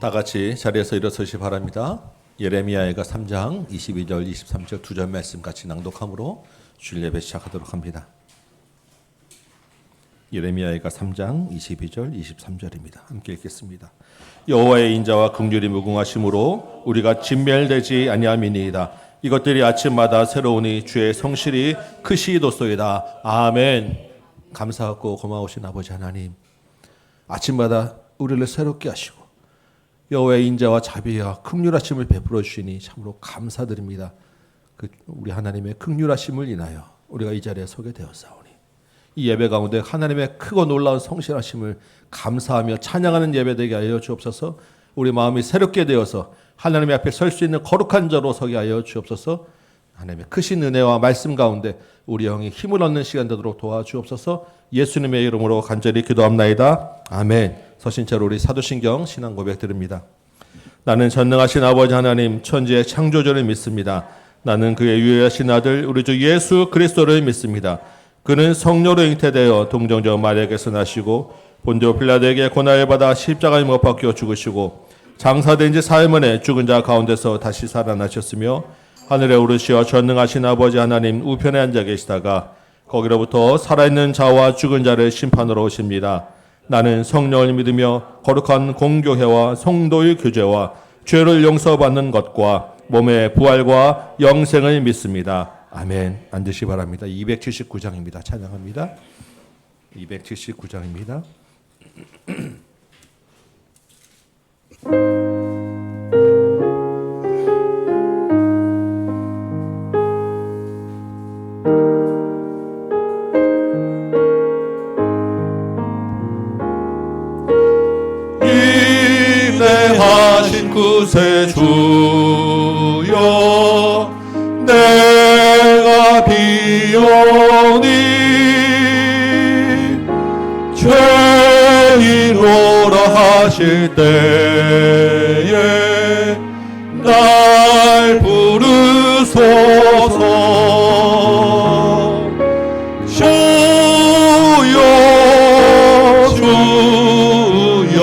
다 같이 자리에서 일어서시 바랍니다. 예레미야가 3장 22절 23절 두 절 말씀 같이 낭독함으로 주일 예배 시작하도록 합니다. 예레미야가 3장 22절 23절입니다. 함께 읽겠습니다. 여호와의 인자와 긍휼이 무궁하심으로 우리가 진멸되지 아니함이니이다. 이것들이 아침마다 새로우니 주의 성실이 크시도소이다. 아멘. 감사하고 고마우신 아버지 하나님, 아침마다 우리를 새롭게 하시고 여호와의 인자와 자비와 긍휼하심을 베풀어 주시니 참으로 감사드립니다. 우리 하나님의 긍휼하심을 인하여 우리가 이 자리에 서게 되었사오니 이 예배 가운데 하나님의 크고 놀라운 성실하심을 감사하며 찬양하는 예배 되게 하여 주옵소서. 우리 마음이 새롭게 되어서 하나님의 앞에 설 수 있는 거룩한 자로 서게 하여 주옵소서. 하나님의 크신 은혜와 말씀 가운데 우리 영이 힘을 얻는 시간 되도록 도와주옵소서. 예수님의 이름으로 간절히 기도합나이다. 아멘. 서신 채로 우리 사도신경 신앙 고백 드립니다. 나는 전능하신 아버지 하나님 천지의 창조주를 믿습니다. 나는 그의 유일하신 아들 우리 주 예수 그리스도를 믿습니다. 그는 성령으로 잉태되어 동정녀 마리아에게서 나시고 본디오 빌라도에게 고난을 받아 십자가에 못 박혀 죽으시고 장사된 지 사흘 만에 죽은 자 가운데서 다시 살아나셨으며 하늘에 오르시어 전능하신 아버지 하나님 우편에 앉아 계시다가 거기로부터 살아있는 자와 죽은 자를 심판으로 오십니다. 나는 성령을 믿으며 거룩한 공교회와 성도의 교제와 죄를 용서받는 것과 몸의 부활과 영생을 믿습니다. 아멘. 앉으시 바랍니다. 279장입니다. 찬양합니다. 279장입니다. 인내하신 구세주여 내가 비오니 죄인오라 하실 때에 날 부르소서. 주여 주여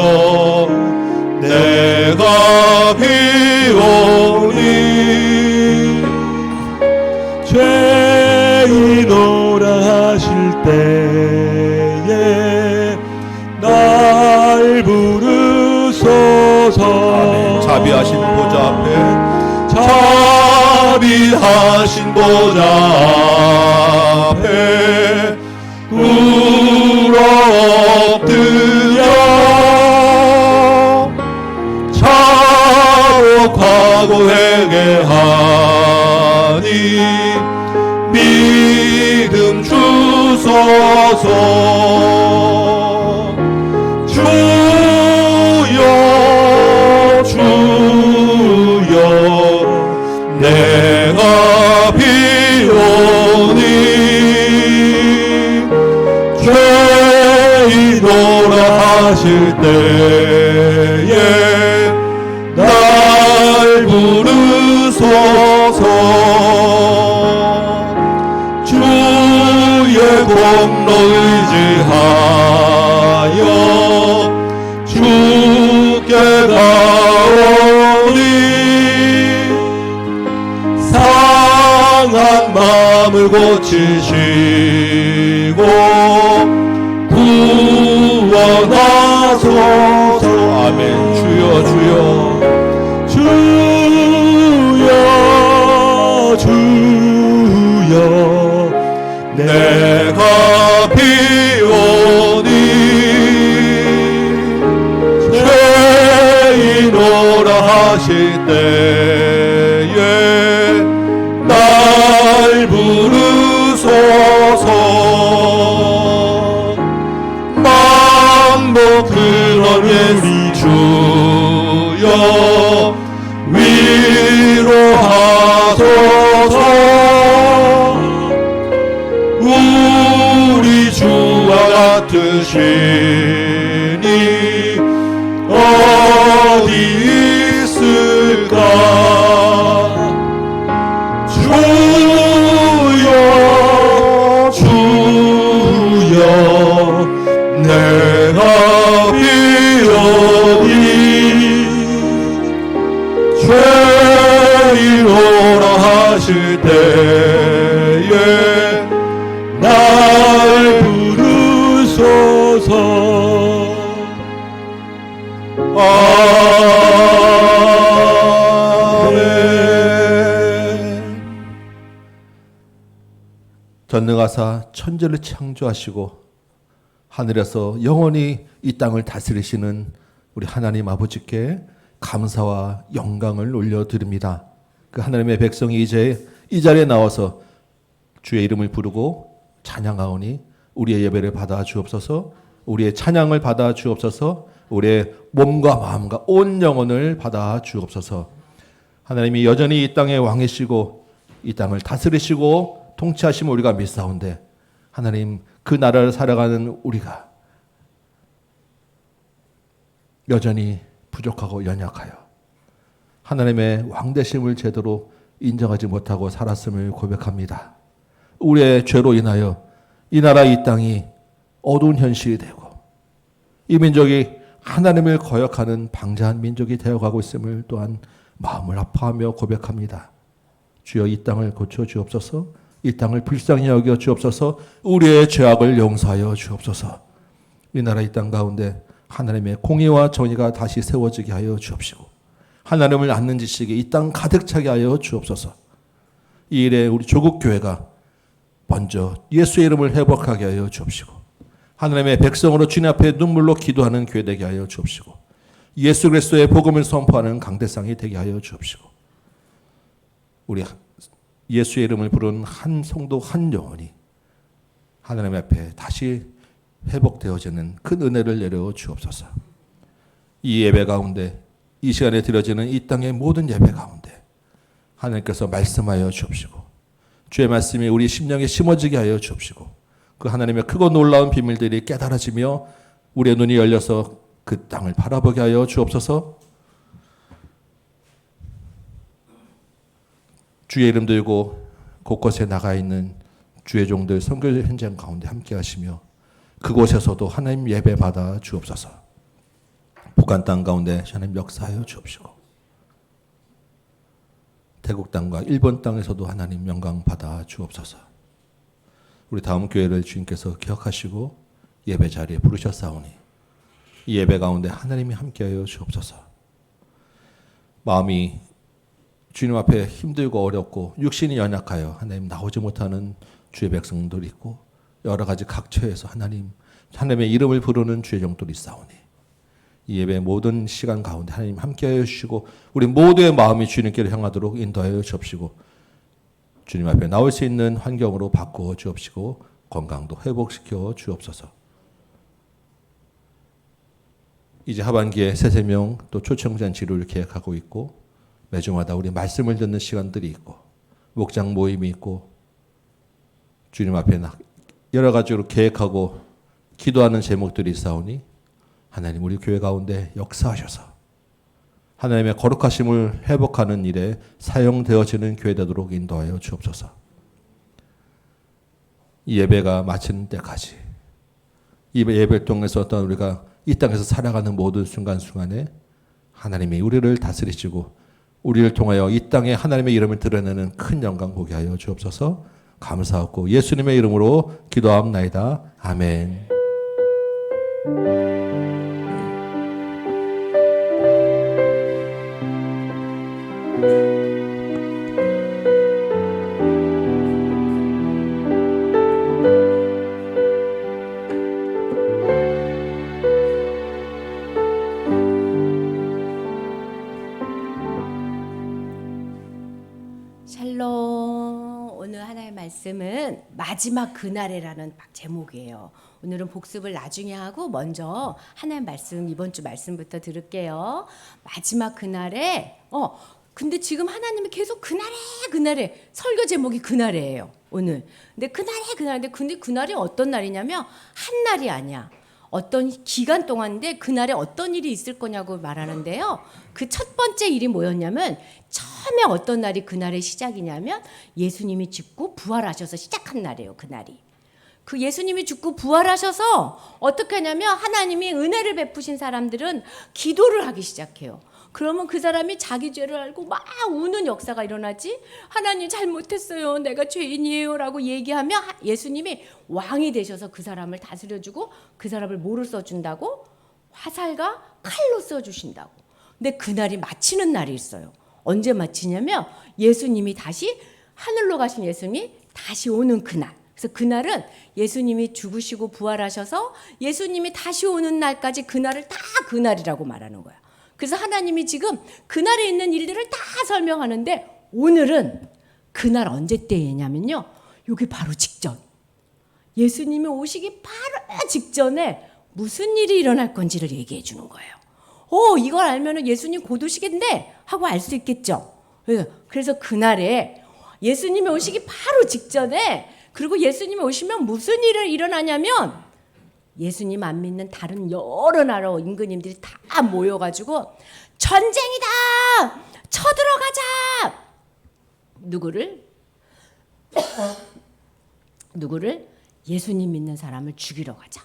내가 비오니 죄인오라 하실 때에 날 부르소서. 아멘. 자비하신 보좌 앞에 자비하신 보좌 앞에 울어 엎드려 자복하고 회개하니 믿음 주소서. 주여 주여 내가 비오니 죄인오라 하실 때에 날 부르소서. 주의 공로 의지하여 주께 가오니 상한 마음을 고치시고 구원하소서. 아멘. 주여 주여 주여 주여 내가 비오니 죄인오라 하실 때에 날 부르소서. 만복 그러니 주여 위로하소서. 우리 주와 같으시니 어디 있을까. 주여 주여 내가 비오니 아멘. 전능하사 천지를 창조하시고 하늘에서 영원히 이 땅을 다스리시는 우리 하나님 아버지께 감사와 영광을 올려드립니다. 그 하나님의 백성이 이제 이 자리에 나와서 주의 이름을 부르고 찬양하오니 우리의 예배를 받아 주옵소서. 우리의 찬양을 받아 주옵소서. 우리의 몸과 마음과 온 영혼을 받아 주옵소서. 하나님이 여전히 이 땅의 왕이시고 이 땅을 다스리시고 통치하심을 우리가 믿사온데 하나님 그 나라를 살아가는 우리가 여전히 부족하고 연약하여 하나님의 왕되심을 제대로 인정하지 못하고 살았음을 고백합니다. 우리의 죄로 인하여 이 나라 이 땅이 어두운 현실이 되고 이 민족이 하나님을 거역하는 방자한 민족이 되어가고 있음을 또한 마음을 아파하며 고백합니다. 주여 이 땅을 고쳐 주옵소서. 이 땅을 불쌍히 여겨 주옵소서. 우리의 죄악을 용서하여 주옵소서. 이 나라 이 땅 가운데 하나님의 공의와 정의가 다시 세워지게 하여 주옵시고 하나님을 아는 지식이 이 땅 가득 차게 하여 주옵소서. 이 일에 우리 조국 교회가 먼저 예수의 이름을 회복하게 하여 주옵시고 하나님의 백성으로 주님 앞에 눈물로 기도하는 교회 되게 하여 주옵시고 예수 그리스도의 복음을 선포하는 강대상이 되게 하여 주옵시고 우리 예수의 이름을 부르는 한 성도 한 영혼이 하나님 앞에 다시 회복되어지는 큰 은혜를 내려 주옵소서. 이 예배 가운데 이 시간에 드려지는 이 땅의 모든 예배 가운데 하나님께서 말씀하여 주옵시고 주의 말씀이 우리 심령에 심어지게 하여 주옵시고 그 하나님의 크고 놀라운 비밀들이 깨달아지며 우리의 눈이 열려서 그 땅을 바라보게 하여 주옵소서. 주의 이름 들고 곳곳에 나가 있는 주의 종들 선교 현장 가운데 함께 하시며 그곳에서도 하나님 예배 받아 주옵소서. 북한 땅 가운데 하나님 역사하여 주옵시고 태국 땅과 일본 땅에서도 하나님 영광 받아 주옵소서. 우리 다음 교회를 주님께서 기억하시고 예배 자리에 부르셨사오니 이 예배 가운데 하나님이 함께하여 주옵소서. 마음이 주님 앞에 힘들고 어렵고 육신이 연약하여 하나님 나오지 못하는 주의 백성들이 있고 여러 가지 각처에서 하나님의 이름을 부르는 주의 종들이 있사오니 이 예배 모든 시간 가운데 하나님 함께하여 주시고 우리 모두의 마음이 주님께로 향하도록 인도하여 주옵시고 주님 앞에 나올 수 있는 환경으로 바꾸어 주옵시고 건강도 회복시켜 주옵소서. 이제 하반기에 새세명 또 초청잔치를 계획하고 있고 매주마다 우리 말씀을 듣는 시간들이 있고 목장 모임이 있고 주님 앞에 여러 가지로 계획하고 기도하는 제목들이 있사오니 하나님 우리 교회 가운데 역사하셔서 하나님의 거룩하심을 회복하는 일에 사용되어지는 교회 되도록 인도하여 주옵소서. 이 예배가 마치는 때까지 이 예배를 통해서 어떤 우리가 이 땅에서 살아가는 모든 순간순간에 하나님이 우리를 다스리시고 우리를 통하여 이 땅에 하나님의 이름을 드러내는 큰 영광 보게 하여 주옵소서. 감사하고 예수님의 이름으로 기도하옵나이다. 아멘. 샬롬. 오늘 하나의 말씀은 마지막 그날에라는 제목이에요. 오늘은 복습을 나중에 하고 먼저 하나의 말씀 이번 주 말씀부터 들을게요. 마지막 그날에 근데 지금 하나님이 계속 그날에 설교 제목이 그날이에요. 오늘. 근데 그날인데 근데 그날이 어떤 날이냐면 한 날이 아니야. 어떤 기간 동안인데 그날에 어떤 일이 있을 거냐고 말하는데요. 그 첫 번째 일이 뭐였냐면 처음에 어떤 날이 그날의 시작이냐면 예수님이 죽고 부활하셔서 시작한 날이에요. 그날이. 그 예수님이 죽고 부활하셔서 어떻게 하냐면 하나님이 은혜를 베푸신 사람들은 기도를 하기 시작해요. 그러면 그 사람이 자기 죄를 알고 막 우는 역사가 일어나지. 하나님 잘못했어요. 내가 죄인이에요. 라고 얘기하면 예수님이 왕이 되셔서 그 사람을 다스려주고 그 사람을 뭐를 써준다고? 화살과 칼로 써주신다고. 근데 그날이 마치는 날이 있어요. 언제 마치냐면 예수님이 다시 하늘로 가신 예수님이 다시 오는 그날. 그래서 그날은 예수님이 죽으시고 부활하셔서 예수님이 다시 오는 날까지 그날을 다 그날이라고 말하는 거야. 그래서 하나님이 지금 그날에 있는 일들을 다 설명하는데 오늘은 그날 언제 때냐면요. 여기 바로 직전. 예수님이 오시기 바로 직전에 무슨 일이 일어날 건지를 얘기해 주는 거예요. 이걸 알면은 예수님 곧 오시겠네 하고 알 수 있겠죠. 그래서 그날에 예수님이 오시기 바로 직전에 그리고 예수님이 오시면 무슨 일이 일어나냐면 예수님 안 믿는 다른 여러 나라 임금님들이 다 모여가지고 전쟁이다! 쳐들어가자! 누구를? 예수님 믿는 사람을 죽이러 가자.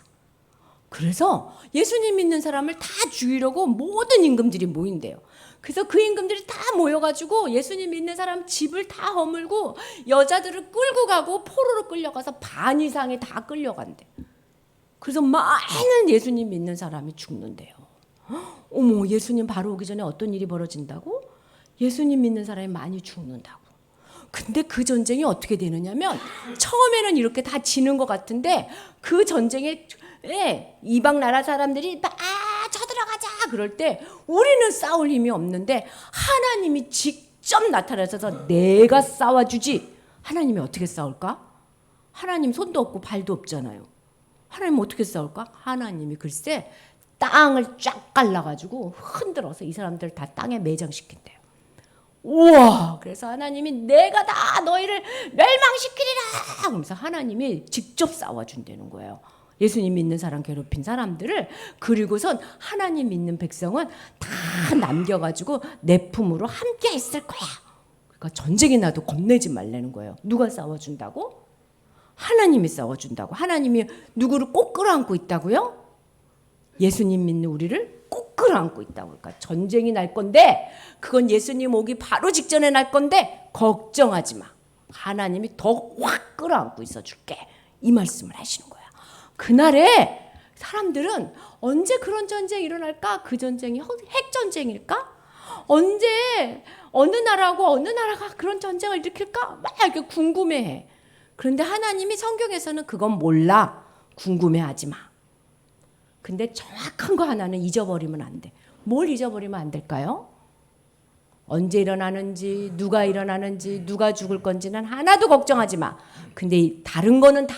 그래서 예수님 믿는 사람을 다 죽이려고 모든 임금들이 모인대요. 그래서 그 임금들이 다 모여가지고 예수님 믿는 사람 집을 다 허물고 여자들을 끌고 가고 포로로 끌려가서 반 이상이 다 끌려간대. 그래서 많은 예수님 믿는 사람이 죽는데요. 어머, 예수님 바로 오기 전에 어떤 일이 벌어진다고? 예수님 믿는 사람이 많이 죽는다고. 근데 그 전쟁이 어떻게 되느냐면 처음에는 이렇게 다 지는 것 같은데 그 전쟁에 이방 나라 사람들이 쳐들어가자 그럴 때 우리는 싸울 힘이 없는데 하나님이 직접 나타나셔서 내가 싸워주지. 하나님이 어떻게 싸울까? 하나님 손도 없고 발도 없잖아요. 하나님 어떻게 싸울까? 하나님이 글쎄 땅을 쫙 갈라가지고 흔들어서 이 사람들 다 땅에 매장시킨대요. 우와! 그래서 하나님이 내가 다 너희를 멸망시키리라! 그러면서 하나님이 직접 싸워준다는 거예요. 예수님 믿는 사람 괴롭힌 사람들을. 그리고선 하나님 믿는 백성은 다 남겨가지고 내 품으로 함께 있을 거야. 그러니까 전쟁이 나도 겁내지 말라는 거예요. 누가 싸워준다고? 하나님이 싸워준다고. 하나님이 누구를 꼭 끌어안고 있다고요? 예수님 믿는 우리를 꼭 끌어안고 있다고. 그러니까 전쟁이 날 건데 그건 예수님 오기 바로 직전에 날 건데 걱정하지 마. 하나님이 더 확 끌어안고 있어 줄게. 이 말씀을 하시는 거야. 그날에 사람들은 언제 그런 전쟁이 일어날까? 그 전쟁이 핵전쟁일까? 언제 어느 나라하고 어느 나라가 그런 전쟁을 일으킬까? 막 이렇게 궁금해해. 그런데 하나님이 성경에서는 그건 몰라. 궁금해하지 마. 근데 정확한 거 하나는 잊어버리면 안 돼. 뭘 잊어버리면 안 될까요? 언제 일어나는지, 누가 일어나는지, 누가 죽을 건지는 하나도 걱정하지 마. 근데 다른 거는 다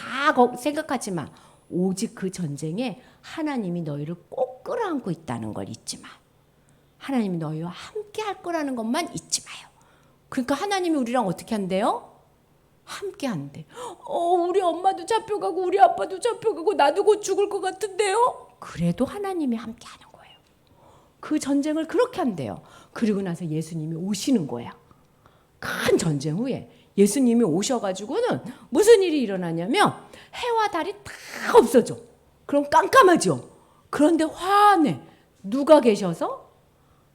생각하지 마. 오직 그 전쟁에 하나님이 너희를 꼭 끌어안고 있다는 걸 잊지 마. 하나님이 너희와 함께 할 거라는 것만 잊지 마요. 그러니까 하나님이 우리랑 어떻게 한대요? 함께 한대. 우리 엄마도 잡혀가고 우리 아빠도 잡혀가고 나도 곧 죽을 것 같은데요? 그래도 하나님이 함께 하는 거예요. 그 전쟁을 그렇게 한대요. 그리고 나서 예수님이 오시는 거야. 큰 전쟁 후에 예수님이 오셔가지고는 무슨 일이 일어나냐면 해와 달이 다 없어져. 그럼 깜깜하죠. 그런데 화내. 누가 계셔서?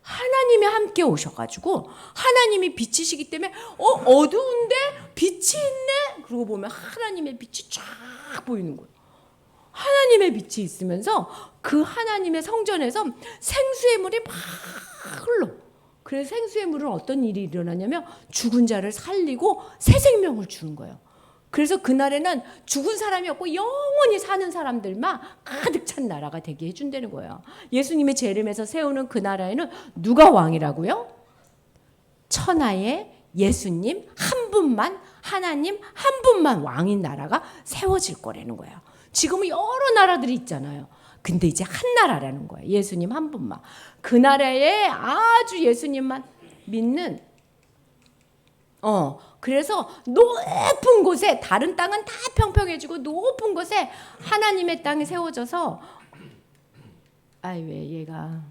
하나님이 함께 오셔가지고 하나님이 빛이시기 때문에 어두운데 빛이 있네. 그러고 보면 하나님의 빛이 쫙 보이는 거예요. 하나님의 빛이 있으면서 그 하나님의 성전에서 생수의 물이 막 흘러. 그래서 생수의 물은 어떤 일이 일어나냐면 죽은 자를 살리고 새 생명을 주는 거예요. 그래서 그날에는 죽은 사람이 없고 영원히 사는 사람들만 가득 찬 나라가 되게 해준다는 거예요. 예수님의 재림에서 세우는 그 나라에는 누가 왕이라고요? 천하의 예수님 한 분만, 하나님 한 분만 왕인 나라가 세워질 거라는 거예요. 지금은 여러 나라들이 있잖아요. 근데 이제 한 나라라는 거예요. 예수님 한 분만. 그 나라에 아주 예수님만 믿는 그래서 높은 곳에 다른 땅은 다 평평해지고 높은 곳에 하나님의 땅이 세워져서 왜 얘가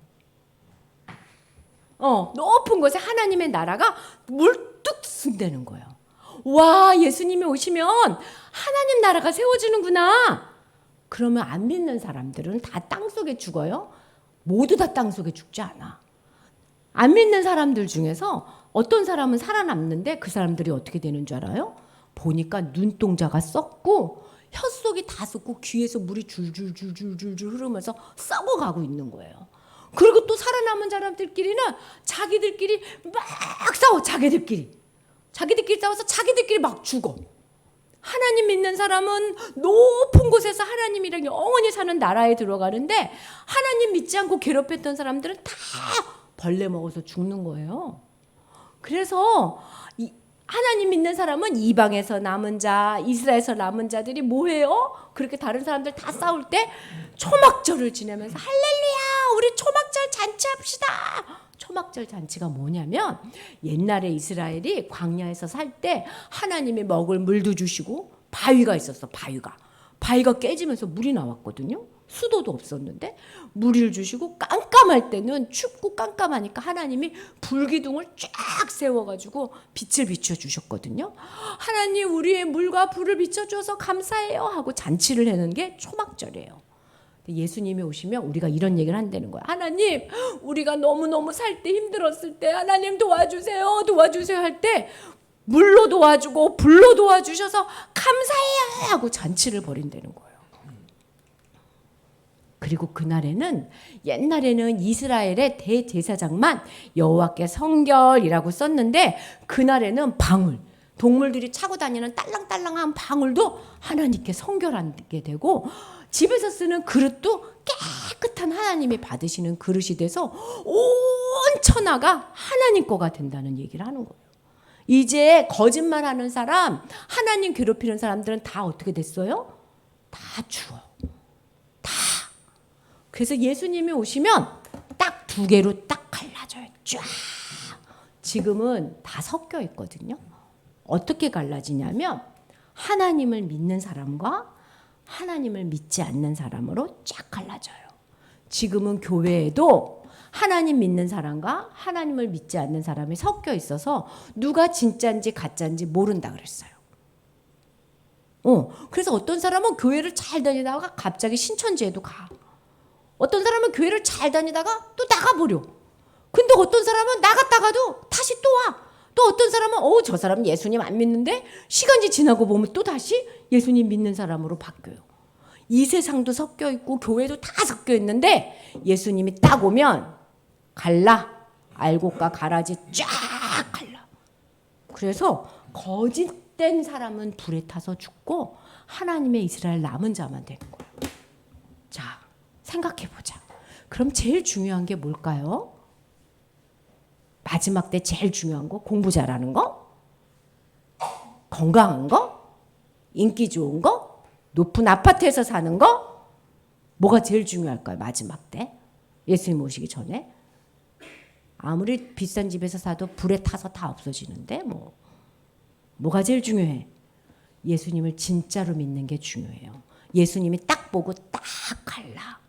높은 곳에 하나님의 나라가 물뚝 쓴다는 거예요. 와, 예수님이 오시면 하나님 나라가 세워지는구나. 그러면 안 믿는 사람들은 다 땅속에 죽어요? 모두 다 땅속에 죽지 않아. 안 믿는 사람들 중에서 어떤 사람은 살아남는데 그 사람들이 어떻게 되는 줄 알아요? 보니까 눈동자가 썩고 혀속이 다 썩고 귀에서 물이 줄줄줄줄줄 흐르면서 썩어가고 있는 거예요. 그리고 또 살아남은 사람들끼리는 자기들끼리 막 싸워. 자기들끼리 싸워서 자기들끼리 막 죽어. 하나님 믿는 사람은 높은 곳에서 하나님이랑 영원히 사는 나라에 들어가는데, 하나님 믿지 않고 괴롭혔던 사람들은 다 벌레 먹어서 죽는 거예요. 그래서 하나님 믿는 사람은 이방에서 남은 자, 이스라엘에서 남은 자들이 뭐해요? 그렇게 다른 사람들 다 싸울 때 초막절을 지내면서 할렐루야, 우리 초막절 잔치합시다. 초막절 잔치가 뭐냐면, 옛날에 이스라엘이 광야에서 살 때 하나님이 먹을 물도 주시고, 바위가 있었어. 바위가 깨지면서 물이 나왔거든요. 수도도 없었는데 물을 주시고, 깜깜할 때는 춥고 깜깜하니까 하나님이 불기둥을 쫙 세워가지고 빛을 비춰주셨거든요. 하나님, 우리의 물과 불을 비춰줘서 감사해요 하고 잔치를 하는 게 초막절이에요. 예수님이 오시면 우리가 이런 얘기를 한다는 거야. 하나님, 우리가 너무너무 살 때 힘들었을 때 하나님 도와주세요 할 때 물로 도와주고 불로 도와주셔서 감사해요 하고 잔치를 벌인다는 거예요. 그리고 그날에는, 옛날에는 이스라엘의 대제사장만 여호와께 성결이라고 썼는데, 그날에는 방울, 동물들이 차고 다니는 딸랑딸랑한 방울도 하나님께 성결하게 되고, 집에서 쓰는 그릇도 깨끗한 하나님이 받으시는 그릇이 돼서 온 천하가 하나님 거가 된다는 얘기를 하는 거예요. 이제 거짓말하는 사람, 하나님 괴롭히는 사람들은 다 어떻게 됐어요? 다 죽어. 다. 그래서 예수님이 오시면 딱 두 개로 딱 갈라져요. 쫙. 지금은 다 섞여 있거든요. 어떻게 갈라지냐면, 하나님을 믿는 사람과 하나님을 믿지 않는 사람으로 쫙 갈라져요. 지금은 교회에도 하나님 믿는 사람과 하나님을 믿지 않는 사람이 섞여 있어서 누가 진짜인지 가짜인지 모른다 그랬어요. 그래서 어떤 사람은 교회를 잘 다니다가 갑자기 신천지에도 가. 어떤 사람은 교회를 잘 다니다가 또 나가버려. 근데 어떤 사람은 나갔다가도 다시 또 와. 또 어떤 사람은 저 사람은 예수님 안 믿는데 시간이 지나고 보면 또 다시 예수님 믿는 사람으로 바뀌어요. 이 세상도 섞여 있고 교회도 다 섞여 있는데, 예수님이 딱 오면 갈라. 알곡과 가라지 쫙 갈라. 그래서 거짓된 사람은 불에 타서 죽고 하나님의 이스라엘 남은 자만 되는 거예요. 자, 생각해보자. 그럼 제일 중요한 게 뭘까요? 마지막 때 제일 중요한 거, 공부 잘하는 거? 건강한 거? 인기 좋은 거? 높은 아파트에서 사는 거? 뭐가 제일 중요할까요? 마지막 때? 예수님 오시기 전에? 아무리 비싼 집에서 사도 불에 타서 다 없어지는데 뭐가 제일 중요해? 예수님을 진짜로 믿는 게 중요해요. 예수님이 딱 보고 딱 갈라.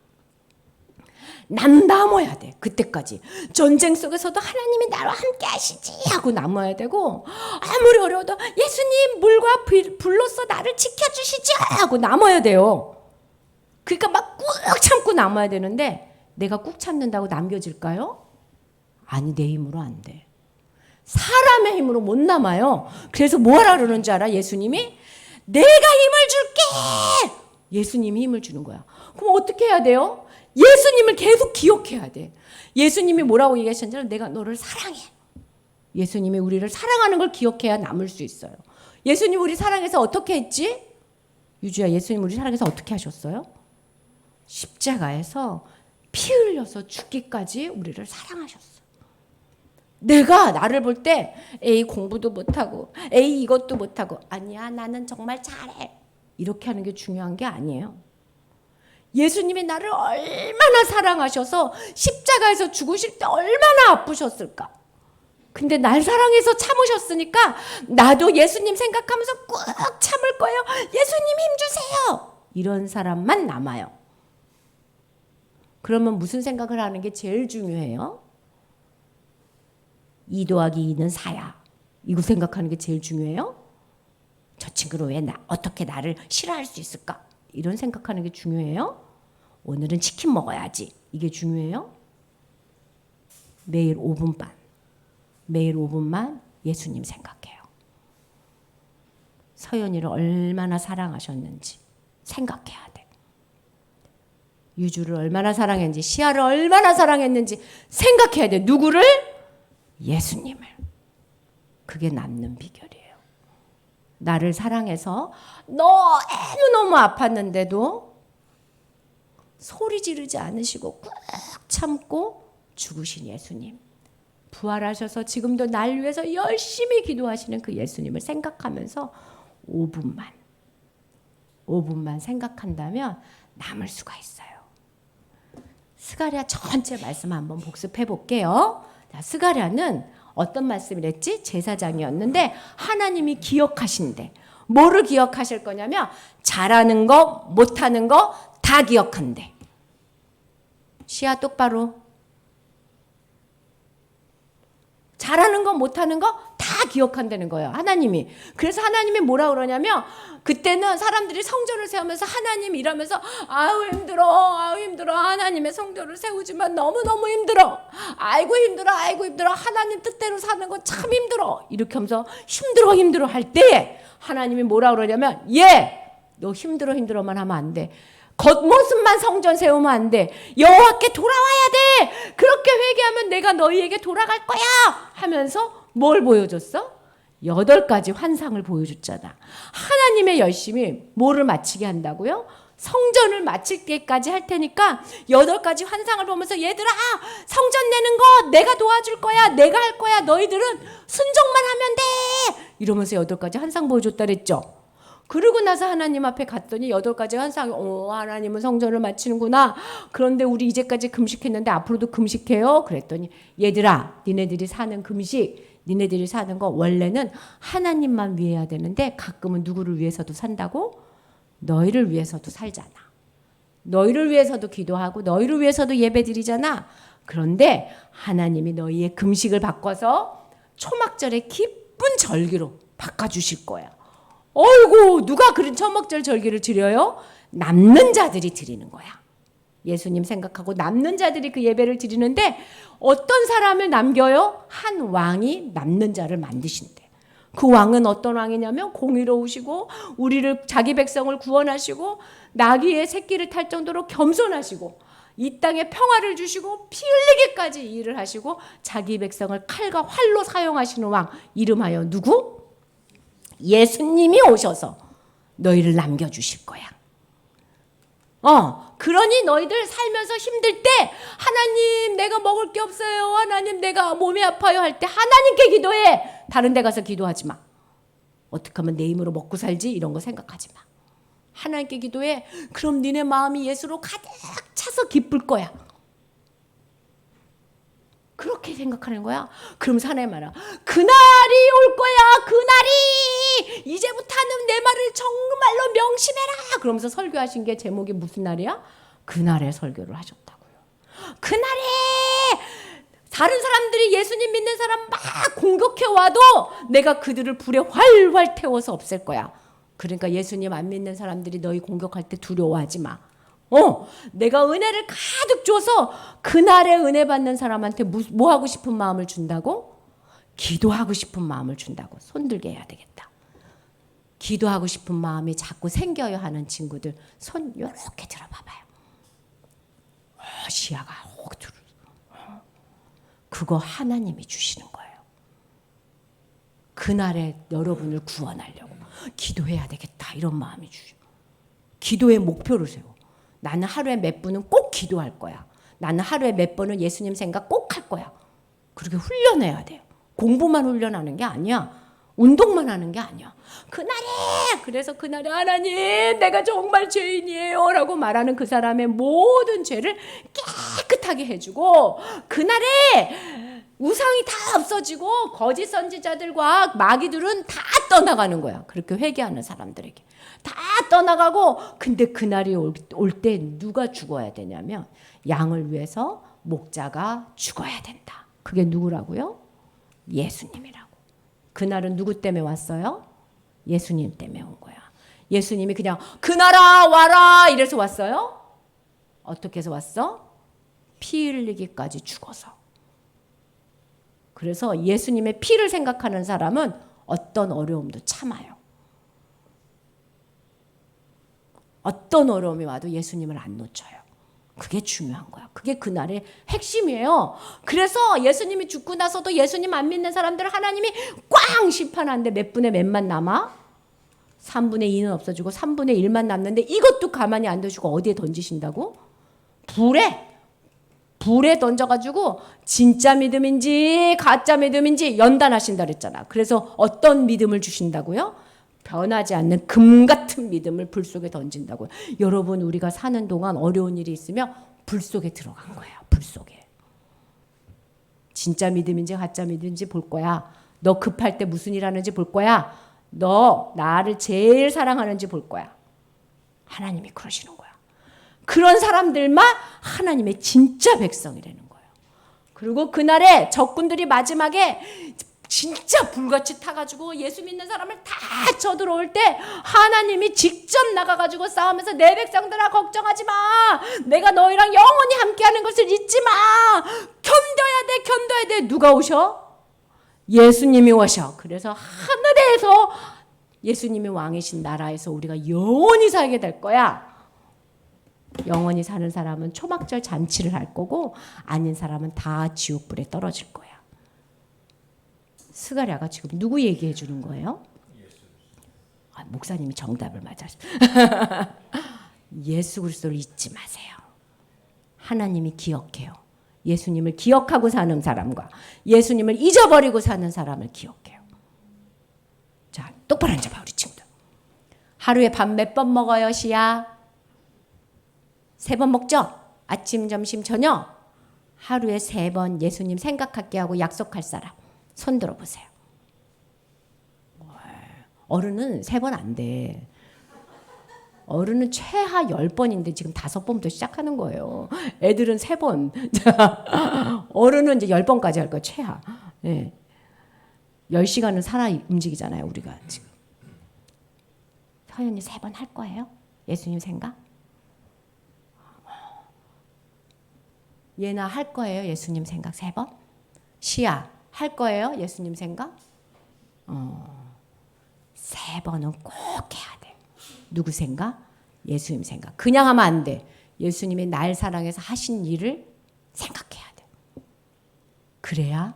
남아야 돼. 그때까지 전쟁 속에서도 하나님이 나와 함께 하시지 하고 남아야 되고, 아무리 어려워도 예수님 물과 불로써 나를 지켜주시지 하고 남아야 돼요. 그러니까 막 꾹 참고 남아야 되는데, 내가 꾹 참는다고 남겨질까요? 아니, 내 힘으로 안 돼. 사람의 힘으로 못 남아요. 그래서 뭐 하라 그러는 줄 알아? 예수님이 내가 힘을 줄게. 예수님이 힘을 주는 거야. 그럼 어떻게 해야 돼요? 예수님을 계속 기억해야 돼. 예수님이 뭐라고 얘기하셨냐면, 내가 너를 사랑해. 예수님이 우리를 사랑하는 걸 기억해야 남을 수 있어요. 예수님 우리 사랑해서 어떻게 했지? 유주야, 예수님 우리 사랑해서 어떻게 하셨어요? 십자가에서 피 흘려서 죽기까지 우리를 사랑하셨어. 내가 나를 볼 때 에이 공부도 못하고 에이 이것도 못하고, 아니야 나는 정말 잘해, 이렇게 하는 게 중요한 게 아니에요. 예수님이 나를 얼마나 사랑하셔서 십자가에서 죽으실 때 얼마나 아프셨을까. 근데 날 사랑해서 참으셨으니까 나도 예수님 생각하면서 꾹 참을 거예요. 예수님 힘주세요. 이런 사람만 남아요. 그러면 무슨 생각을 하는 게 제일 중요해요? 2 더하기 2는 4야. 이거 생각하는 게 제일 중요해요? 저 친구는 왜 어떻게 나를 싫어할 수 있을까? 이런 생각하는 게 중요해요? 오늘은 치킨 먹어야지. 이게 중요해요? 매일 5분 반. 매일 5분만 예수님 생각해요. 서연이를 얼마나 사랑하셨는지 생각해야 돼. 유주를 얼마나 사랑했는지, 시아를 얼마나 사랑했는지 생각해야 돼. 누구를? 예수님을. 그게 남는 비결이에요. 나를 사랑해서 너무너무 아팠는데도 소리 지르지 않으시고 꾹 참고 죽으신 예수님. 부활하셔서 지금도 날 위해서 열심히 기도하시는 그 예수님을 생각하면서 5분만 생각한다면 남을 수가 있어요. 스가랴 전체 말씀 한번 복습해 볼게요. 자, 스가랴는 어떤 말씀이랬지? 제사장이었는데 하나님이 기억하신대. 뭐를 기억하실 거냐면 잘하는 거, 못하는 거 다 기억한대. 시야 똑바로. 잘하는 거 못하는 거 다 기억한다는 거예요. 하나님이. 그래서 하나님이 뭐라 그러냐면 그때는 사람들이 성전을 세우면서 하나님 이러면서 아우 힘들어 하나님의 성전을 세우지만 너무너무 힘들어. 아이고 힘들어 하나님 뜻대로 사는 거 참 힘들어. 이렇게 하면서 힘들어 할 때 하나님이 뭐라 그러냐면 너 힘들어만 하면 안 돼. 겉모습만 성전 세우면 안 돼. 여호와께 돌아와야 돼. 그렇게 회개하면 내가 너희에게 돌아갈 거야 하면서 뭘 보여줬어? 8가지 환상을 보여줬잖아. 하나님의 열심이 뭐를 마치게 한다고요? 성전을 마칠 때까지 할 테니까 8가지 환상을 보면서 얘들아 성전 내는 거 내가 도와줄 거야. 내가 할 거야. 너희들은 순종만 하면 돼. 이러면서 8가지 환상 보여줬다 그랬죠. 그러고 나서 하나님 앞에 갔더니 8가지 환상이 하나님은 성전을 마치는구나. 그런데 우리 이제까지 금식했는데 앞으로도 금식해요. 그랬더니 얘들아 니네들이 사는 금식 니네들이 사는 거 원래는 하나님만 위해야 되는데 가끔은 누구를 위해서도 산다고? 너희를 위해서도 살잖아. 너희를 위해서도 기도하고 너희를 위해서도 예배드리잖아. 그런데 하나님이 너희의 금식을 바꿔서 초막절의 기쁜 절기로 바꿔주실 거야. 어이구 누가 그런 초막절 절기를 드려요? 남는 자들이 드리는 거야. 예수님 생각하고 남는 자들이 그 예배를 드리는데 어떤 사람을 남겨요? 한 왕이 남는 자를 만드신대. 그 왕은 어떤 왕이냐면 공의로우시고 우리를 자기 백성을 구원하시고 나귀의 새끼를 탈 정도로 겸손하시고 이 땅에 평화를 주시고 피 흘리기까지 일을 하시고 자기 백성을 칼과 활로 사용하시는 왕 이름하여 누구? 예수님이 오셔서 너희를 남겨주실 거야. 그러니 너희들 살면서 힘들 때 하나님 내가 먹을 게 없어요. 하나님 내가 몸이 아파요 할 때 하나님께 기도해. 다른 데 가서 기도하지 마. 어떻게 하면 내 힘으로 먹고 살지 이런 거 생각하지 마. 하나님께 기도해. 그럼 니네 마음이 예수로 가득 차서 기쁠 거야. 그렇게 생각하는 거야. 그럼 하나님 말아. 그날이 올 거야. 그날이. 이제부터는 내 말을 정말로 명심해라. 그러면서 설교하신 게 제목이 무슨 날이야? 그날에 설교를 하셨다고요. 그날에 다른 사람들이 예수님 믿는 사람 막 공격해 와도 내가 그들을 불에 활활 태워서 없앨 거야. 그러니까 예수님 안 믿는 사람들이 너희 공격할 때 두려워하지 마. 내가 은혜를 가득 줘서 그날에 은혜 받는 사람한테 뭐 하고 싶은 마음을 준다고? 기도하고 싶은 마음을 준다고. 손들게 해야 되겠다. 기도하고 싶은 마음이 자꾸 생겨야 하는 친구들 손 요렇게 들어봐봐요. 시야가 혹 들어. 그거 하나님이 주시는 거예요. 그날에 여러분을 구원하려고 기도해야 되겠다 이런 마음이 주셔. 기도의 목표를 세워. 나는 하루에 몇 분은 꼭 기도할 거야. 나는 하루에 몇 번은 예수님 생각 꼭 할 거야. 그렇게 훈련해야 돼요. 공부만 훈련하는 게 아니야. 운동만 하는 게 아니야. 그래서 그날에 하나님 내가 정말 죄인이에요 라고 말하는 그 사람의 모든 죄를 깨끗하게 해주고 그날에 우상이 다 없어지고 거짓 선지자들과 마귀들은 다 떠나가는 거야. 그렇게 회개하는 사람들에게 다 떠나가고 근데 그날이 올 때 누가 죽어야 되냐면 양을 위해서 목자가 죽어야 된다. 그게 누구라고요? 예수님이라고. 그날은 누구 때문에 왔어요? 예수님 때문에 온 거야. 예수님이 그냥 그날아 와라 이래서 왔어요? 어떻게 해서 왔어? 피 흘리기까지 죽어서. 그래서 예수님의 피를 생각하는 사람은 어떤 어려움도 참아요. 어떤 어려움이 와도 예수님을 안 놓쳐요. 그게 중요한 거야. 그게 그날의 핵심이에요. 그래서 예수님이 죽고 나서도 예수님 안 믿는 사람들을 하나님이 꽝 심판하는데 몇 분의 몇만 남아? 3분의 2는 없어지고 3분의 1만 남는데 이것도 가만히 안 두시고 어디에 던지신다고? 불에 던져가지고 진짜 믿음인지 가짜 믿음인지 연단하신다 그랬잖아. 그래서 어떤 믿음을 주신다고요? 변하지 않는 금 같은 믿음을 불 속에 던진다고요. 여러분 우리가 사는 동안 어려운 일이 있으면 불 속에 들어간 거야. 불 속에. 진짜 믿음인지 가짜 믿음인지 볼 거야. 너 급할 때 무슨 일 하는지 볼 거야. 너 나를 제일 사랑하는지 볼 거야. 하나님이 그러시는 거야. 그런 사람들만 하나님의 진짜 백성이라는 거예요. 그리고 그날에 적군들이 마지막에 진짜 불같이 타가지고 예수 믿는 사람을 다 쳐들어올 때 하나님이 직접 나가가지고 싸우면서 내 백성들아 걱정하지 마. 내가 너희랑 영원히 함께하는 것을 잊지 마. 견뎌야 돼. 누가 오셔? 예수님이 오셔. 그래서 하늘에서 예수님이 왕이신 나라에서 우리가 영원히 살게 될 거야. 영원히 사는 사람은 초막절 잔치를 할 거고 아닌 사람은 다 지옥불에 떨어질 거야. 스가랴가 지금 누구 얘기해 주는 거예요? 목사님이 정답을 맞았어요. 예수 그리스도를 잊지 마세요. 하나님이 기억해요. 예수님을 기억하고 사는 사람과 예수님을 잊어버리고 사는 사람을 기억해요. 자, 똑바로 앉아봐 우리 친구들. 하루에 밥 몇 번 먹어요, 시야? 3번 먹죠? 아침, 점심, 저녁. 하루에 3번 예수님 생각할게 하고 약속할 사람. 손 들어보세요. 어른은 3번 안 돼. 어른은 최하 10번인데 지금 5번부터 시작하는 거예요. 애들은 3번. 어른은 이제 10번까지 할 거예요. 최하. 네. 10시간은 살아 움직이잖아요. 우리가 지금. 서연이 3번 할 거예요? 예수님 생각? 예나 할 거예요? 예수님 생각 3번? 시야 할 거예요? 예수님 생각? 3번은 꼭 해야 돼. 누구 생각? 예수님 생각. 그냥 하면 안 돼. 예수님이 날 사랑해서 하신 일을 생각해야 돼. 그래야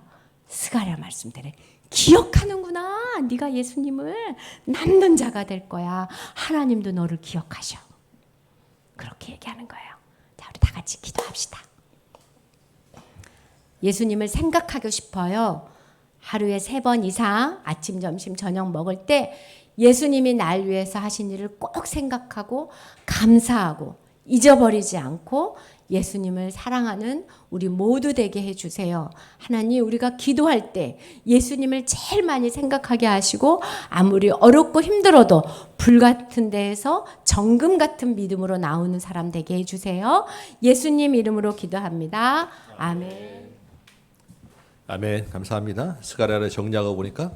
스가랴 말씀대로 기억하는구나. 네가 예수님을 남는 자가 될 거야. 하나님도 너를 기억하셔. 그렇게 얘기하는 거예요. 자, 우리 다 같이 기도합시다. 예수님을 생각하고 싶어요. 하루에 3번 이상 아침, 점심, 저녁 먹을 때 예수님이 날 위해서 하신 일을 꼭 생각하고 감사하고 잊어버리지 않고 예수님을 사랑하는 우리 모두 되게 해주세요. 하나님, 우리가 기도할 때 예수님을 제일 많이 생각하게 하시고 아무리 어렵고 힘들어도 불 같은 데에서 정금 같은 믿음으로 나오는 사람 되게 해주세요. 예수님 이름으로 기도합니다. 아멘. 아멘. 감사합니다. 스가랴를 정리하고 보니까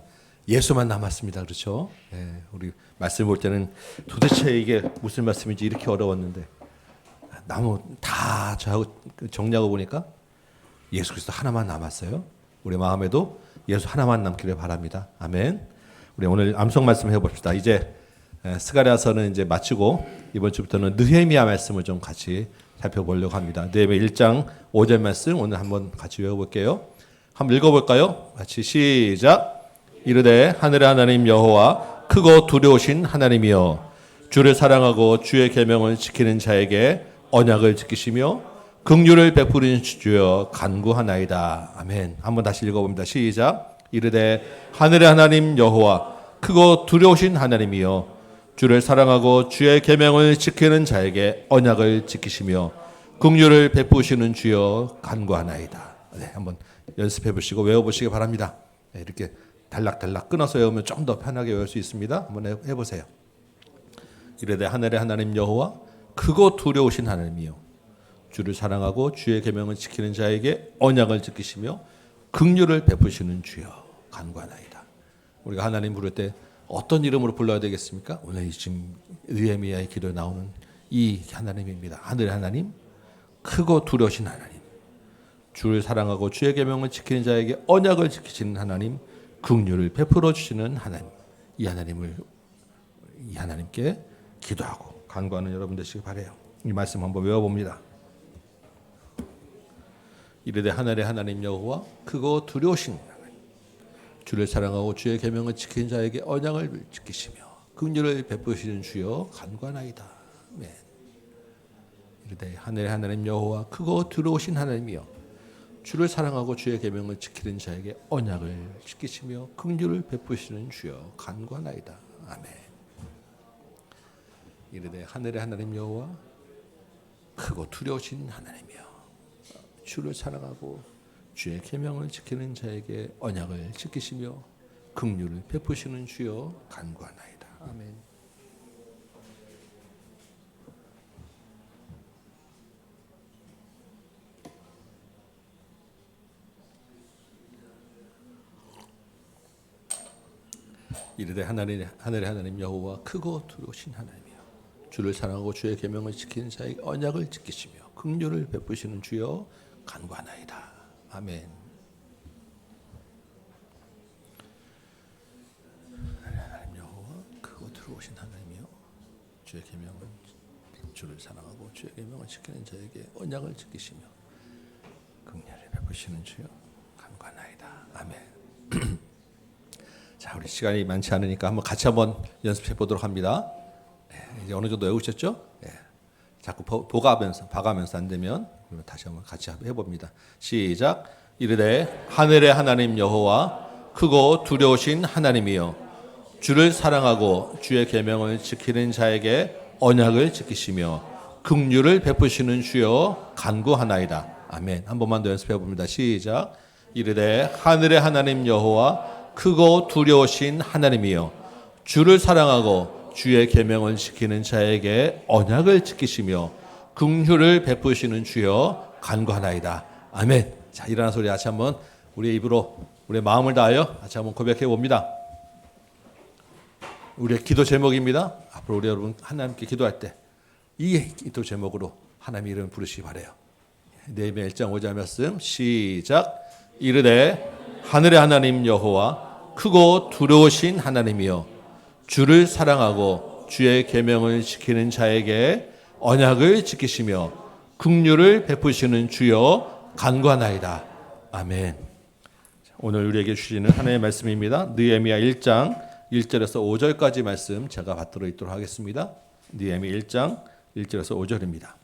예수만 남았습니다. 그렇죠? 예, 우리 말씀 볼 때는 도대체 이게 무슨 말씀인지 이렇게 어려웠는데 나무 다 정리하고 보니까 예수 그리스도 하나만 남았어요. 우리 마음에도 예수 하나만 남기를 바랍니다. 아멘. 우리 오늘 암송 말씀 해봅시다. 이제 스가랴서는 이제 마치고 이번 주부터는 느헤미야 말씀을 좀 같이 살펴보려고 합니다. 느헤미야 1장 5절 말씀 오늘 한번 같이 외워볼게요. 한번 읽어볼까요? 같이 시작. 이르되 하늘의 하나님 여호와 크고 두려우신 하나님이여 주를 사랑하고 주의 계명을 지키는 자에게 언약을 지키시며 긍휼을 베푸는 주여 간구하나이다. 아멘. 한번 다시 읽어봅니다. 시작. 이르되 하늘의 하나님 여호와 크고 두려우신 하나님이여 주를 사랑하고 주의 계명을 지키는 자에게 언약을 지키시며 긍휼을 베푸시는 주여 간구하나이다. 네, 한번 연습해 보시고 외워 보시기 바랍니다. 네, 이렇게 달락달락 끊어서 외우면 좀 더 편하게 외울 수 있습니다. 한번 해보세요. 이르되 하늘의 하나님 여호와 크고 두려우신 하나님이요 주를 사랑하고 주의 계명을 지키는 자에게 언약을 지키시며 긍휼을 베푸시는 주여 간구하나이다. 우리가 하나님 부를 때 어떤 이름으로 불러야 되겠습니까? 오늘 지금 느헤미야의 기도에 나오는 이 하나님입니다. 하늘의 하나님, 크고 두려우신 하나님, 주를 사랑하고 주의 계명을 지키는 자에게 언약을 지키시는 하나님, 긍휼을 베풀어 주시는 하나님, 이 하나님께 기도하고 간구하는 여러분 되시기 바라요. 이 말씀 한번 외워봅니다. 이르되 하늘의 하나님 여호와 크고 두려우신 하나님, 주를 사랑하고 주의 계명을 지키는 자에게 언약을 지키시며 긍휼을 베푸시는 주여 간구하나이다. 아멘. 이르되 하늘의 하나님 여호와 크고 두려우신 하나님이여 주를 사랑하고 주의 계명을 지키는 자에게 언약을 지키시며 긍휼을 베푸시는 주여 간구하나이다. 아멘. 이르되 하늘의 하나님 여호와 크고 두려우신 하나님이여 주를 사랑하고 주의 계명을 지키는 자에게 언약을 지키시며 긍휼을 베푸시는 주여 간구하나이다. 아멘. 이르되 하늘의 하나님 여호와 크고 두려우신 하나님이여 주를 사랑하고 주의 계명을 지키는 자에게 언약을 지키시며 긍휼을 베푸시는 주여 간구하나이다. 아멘. 하나님 여호와 크고 두려우신 하나님이여 주의 계명을 주를 사랑하고 주의 계명을 지키는 자에게 언약을 지키시며 긍휼을 베푸시는 주여 간구하나이다. 아멘. 자, 우리 시간이 많지 않으니까 같이 한번 연습해 보도록 합니다. 이제 어느 정도 외우셨죠? 자꾸 봐가면서 안 되면 다시 한번 같이 해봅니다. 시작. 이르되 하늘의 하나님 여호와 크고 두려우신 하나님이여 주를 사랑하고 주의 계명을 지키는 자에게 언약을 지키시며 긍휼을 베푸시는 주여 간구하나이다. 아멘. 한 번만 더 연습해 봅니다. 시작. 이르되 하늘의 하나님 여호와 크고 두려우신 하나님이여 주를 사랑하고 주의 계명을 지키는 자에게 언약을 지키시며 긍휼을 베푸시는 주여 간구하나이다. 아멘. 자, 일어나서 우리 같이 한번 우리의 입으로 우리의 마음을 다하여 같이 한번 고백해 봅니다. 우리의 기도 제목입니다. 앞으로 우리 여러분 하나님께 기도할 때 이 기도 제목으로 하나님의 이름을 부르시기 바라요. 네헤미야 1장 5절 말씀 시작. 이르되 하늘의 하나님 여호와 크고 두려우신 하나님이여 주를 사랑하고 주의 계명을 지키는 자에게 언약을 지키시며 긍휼을 베푸시는 주여 간구하나이다. 아멘. 오늘 우리에게 주시는 하나님의 말씀입니다. 느헤미야 1장 1절에서 5절까지 말씀 제가 받들어 있도록 하겠습니다. 느헤미야 1장 1절에서 5절입니다.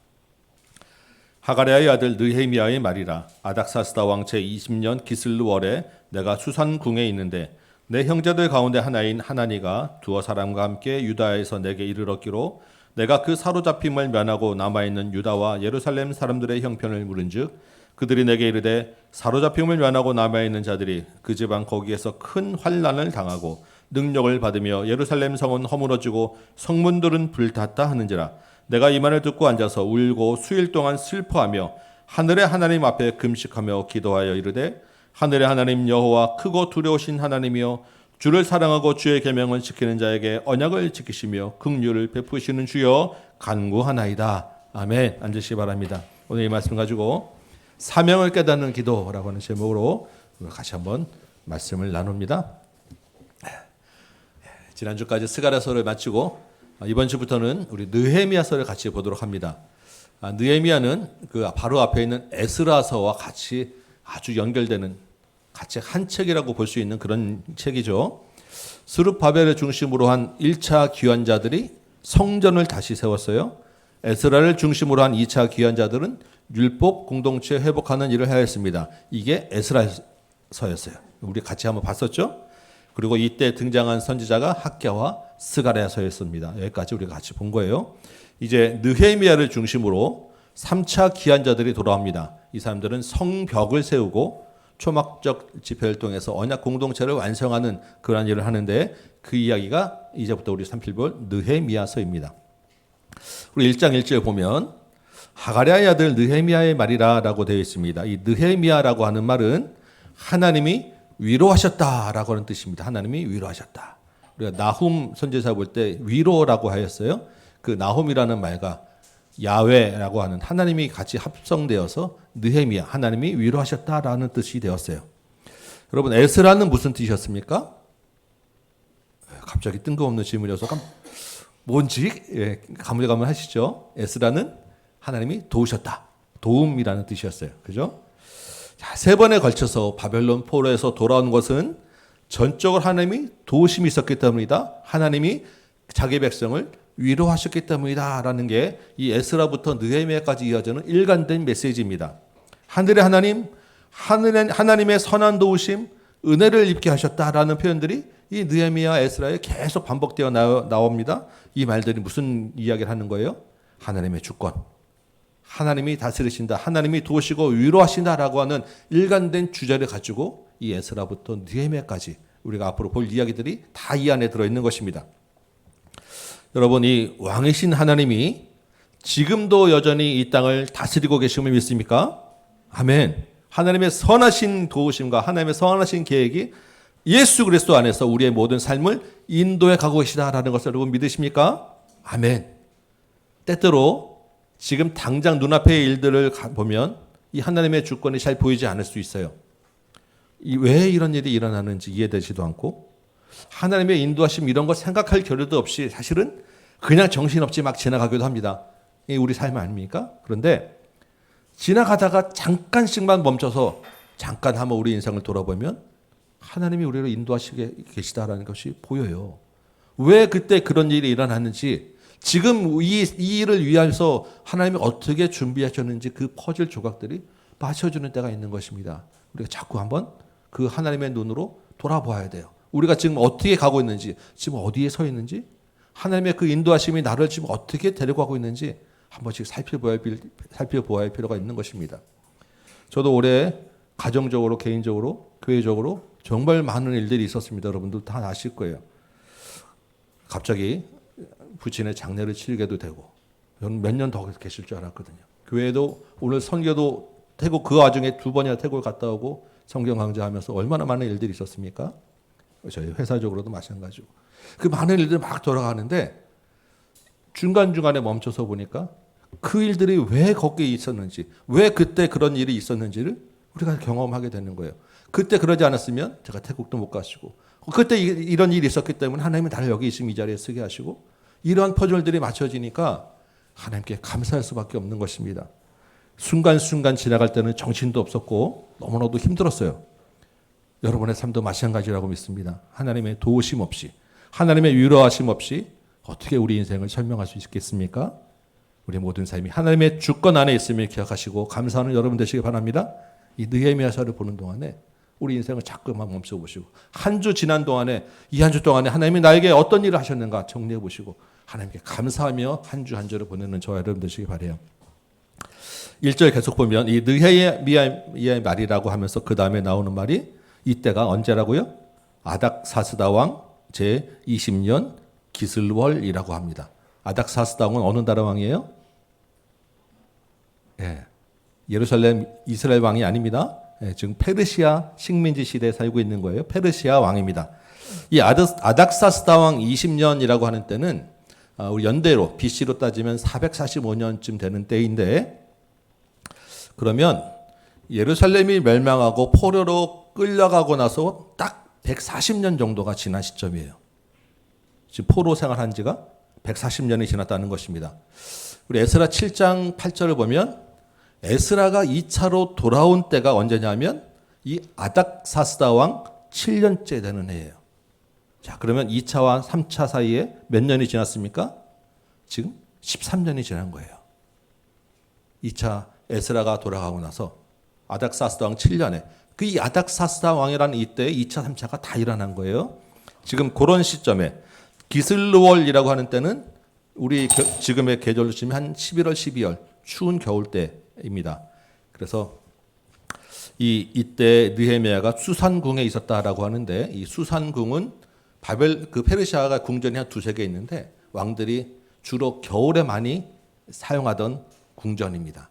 하가랴의 아들 느헤미야의 말이라. 아닥사스다 왕 제20년 기슬루월에 내가 수산궁에 있는데 내 형제들 가운데 하나인 하나니가 두어 사람과 함께 유다에서 내게 이르렀기로 내가 그 사로잡힘을 면하고 남아있는 유다와 예루살렘 사람들의 형편을 물은즉 그들이 내게 이르되 사로잡힘을 면하고 남아있는 자들이 그 지방 거기에서 큰 환난을 당하고 능력을 받으며 예루살렘 성은 허물어지고 성문들은 불탔다 하는지라. 내가 이 말을 듣고 앉아서 울고 수일 동안 슬퍼하며 하늘의 하나님 앞에 금식하며 기도하여 이르되 하늘의 하나님 여호와 크고 두려우신 하나님이여 주를 사랑하고 주의 계명을 지키는 자에게 언약을 지키시며 긍휼을 베푸시는 주여 간구하나이다. 아멘. 앉으시기 바랍니다. 오늘 이 말씀 가지고 사명을 깨닫는 기도라고 하는 제목으로 같이 한번 말씀을 나눕니다. 지난주까지 스가랴서를 마치고 이번 주부터는 우리 느헤미야서를 같이 보도록 합니다. 느헤미야는 그 바로 앞에 있는 에스라서와 같이 아주 연결되는 같이 한 책이라고 볼 수 있는 그런 책이죠. 스룹바벨을 중심으로 한 1차 귀환자들이 성전을 다시 세웠어요. 에스라를 중심으로 한 2차 귀환자들은 율법 공동체 회복하는 일을 하였습니다. 이게 에스라서였어요. 우리 같이 한번 봤었죠? 그리고 이때 등장한 선지자가 학랴와 스가랴서였습니다. 여기까지 우리가 같이 본 거예요. 이제 느헤미야를 중심으로 3차 귀환자들이 돌아옵니다. 이 사람들은 성벽을 세우고 초막적 집회를 통해서 언약 공동체를 완성하는 그런 일을 하는데 그 이야기가 이제부터 우리 살펴볼 느헤미야서입니다. 우리 1장 1절 보면 하가랴의 아들 느헤미야의 말이라라고 되어 있습니다. 이 느헤미야라고 하는 말은 하나님이 위로하셨다라고 하는 뜻입니다. 하나님이 위로하셨다. 우리가 나훔 선지자 볼 때 위로라고 하였어요. 그 나훔이라는 말과 야훼라고 하는 하나님이 같이 합성되어서 느헤미야 하나님이 위로하셨다라는 뜻이 되었어요. 여러분 에스라는 무슨 뜻이었습니까? 갑자기 뜬금없는 질문이어서 뭔지 가물가물 하시죠. 에스라는 하나님이 도우셨다. 도움이라는 뜻이었어요. 그죠? 자, 3번에 걸쳐서 바벨론 포로에서 돌아온 것은 전적으로 하나님이 도우심이 있었기 때문이다. 하나님이 자기 백성을 위로하셨기 때문이다. 라는 게 이 에스라부터 느헤미야까지 이어지는 일관된 메시지입니다. 하늘의 하나님, 하나님의 선한 도우심, 은혜를 입게 하셨다라는 표현들이 이 느헤미야 에스라에 계속 반복되어 나옵니다. 이 말들이 무슨 이야기를 하는 거예요? 하나님의 주권, 하나님이 다스리신다, 하나님이 도우시고 위로하신다라고 하는 일관된 주제를 가지고 이 에스라부터 느헤미야까지 우리가 앞으로 볼 이야기들이 다 이 안에 들어있는 것입니다. 여러분, 이 왕이신 하나님이 지금도 여전히 이 땅을 다스리고 계심을 믿습니까? 아멘. 하나님의 선하신 도우심과 하나님의 선하신 계획이 예수 그리스도 안에서 우리의 모든 삶을 인도해 가고 계시다라는 것을 여러분 믿으십니까? 아멘. 때때로 지금 당장 눈앞의 일들을 보면 이 하나님의 주권이 잘 보이지 않을 수 있어요. 왜 이런 일이 일어나는지 이해되지도 않고 하나님의 인도하심 이런 거 생각할 겨를도 없이 사실은 그냥 정신없이 막 지나가기도 합니다. 이게 우리 삶 아닙니까? 그런데 지나가다가 잠깐씩만 멈춰서 잠깐 한번 우리 인생을 돌아보면 하나님이 우리를 인도하시게 계시다라는 것이 보여요. 왜 그때 그런 일이 일어났는지, 지금 이 일을 위해서 하나님이 어떻게 준비하셨는지 그 퍼즐 조각들이 맞춰주는 때가 있는 것입니다. 우리가 자꾸 한번 그 하나님의 눈으로 돌아봐야 돼요. 우리가 지금 어떻게 가고 있는지, 지금 어디에 서 있는지, 하나님의 그 인도하심이 나를 지금 어떻게 데려가고 있는지 한 번씩 살펴보아야 할 필요가 있는 것입니다. 저도 올해 가정적으로, 개인적으로, 교회적으로 정말 많은 일들이 있었습니다. 여러분들 다 아실 거예요. 갑자기 부친의 장례를 치르게도 되고, 저는 몇 년 더 계실 줄 알았거든요. 교회도 오늘 선교도 태국, 그 와중에 2번이나 태국을 갔다 오고 성경 강좌하면서 얼마나 많은 일들이 있었습니까? 저희 회사적으로도 마찬가지고. 그 많은 일들이 막 돌아가는데 중간중간에 멈춰서 보니까 그 일들이 왜 거기에 있었는지, 왜 그때 그런 일이 있었는지를 우리가 경험하게 되는 거예요. 그때 그러지 않았으면 제가 태국도 못 가시고, 그때 이런 일이 있었기 때문에 하나님이 나를 여기 있으면 이 자리에 서게 하시고, 이러한 퍼즐들이 맞춰지니까 하나님께 감사할 수밖에 없는 것입니다. 순간순간 지나갈 때는 정신도 없었고 너무나도 힘들었어요. 여러분의 삶도 마찬가지라고 믿습니다. 하나님의 도우심 없이, 하나님의 위로하심 없이 어떻게 우리 인생을 설명할 수 있겠습니까? 우리 모든 삶이 하나님의 주권 안에 있음을 기억하시고 감사하는 여러분 되시기 바랍니다. 이 느헤미야서를 보는 동안에 우리 인생을 자꾸만 멈춰보시고, 한 주 지난 동안에, 이 한 주 동안에 하나님이 나에게 어떤 일을 하셨는가 정리해보시고 하나님께 감사하며 한 주 한 주를 보내는 저와 여러분 되시기 바라요. 1절 계속 보면 이 느헤미야의 말이라고 하면서 그 다음에 나오는 말이, 이때가 언제라고요? 아닥사스다 왕 제20년 기슬월이라고 합니다. 아닥사스다 왕은 어느 나라 왕이에요? 예루살렘 이스라엘 왕이 아닙니다. 지금 페르시아 식민지 시대에 살고 있는 거예요. 페르시아 왕입니다. 이 아닥사스다 왕 20년이라고 하는 때는 우리 연대로 BC로 따지면 445년쯤 되는 때인데, 그러면 예루살렘이 멸망하고 포로로 끌려가고 나서 딱 140년 정도가 지난 시점이에요. 지금 포로 생활한 지가 140년이 지났다는 것입니다. 우리 에스라 7장 8절을 보면 에스라가 2차로 돌아온 때가 언제냐면 이 아닥사스다 왕 7년째 되는 해예요. 자, 그러면 2차와 3차 사이에 몇 년이 지났습니까? 지금 13년이 지난 거예요. 2차 에스라가 돌아가고 나서 아닥사스다 왕 7년에, 그 이 아닥사스다 왕이라는 이때 2차, 3차가 다 일어난 거예요. 지금 그런 시점에 기슬르월이라고 하는 때는 우리 지금의 계절로 치면 한 11월, 12월 추운 겨울 때입니다. 그래서 이때 느헤미야가 수산궁에 있었다라고 하는데, 이 수산궁은 그 페르시아가 궁전이 한 2-3개 있는데 왕들이 주로 겨울에 많이 사용하던 궁전입니다.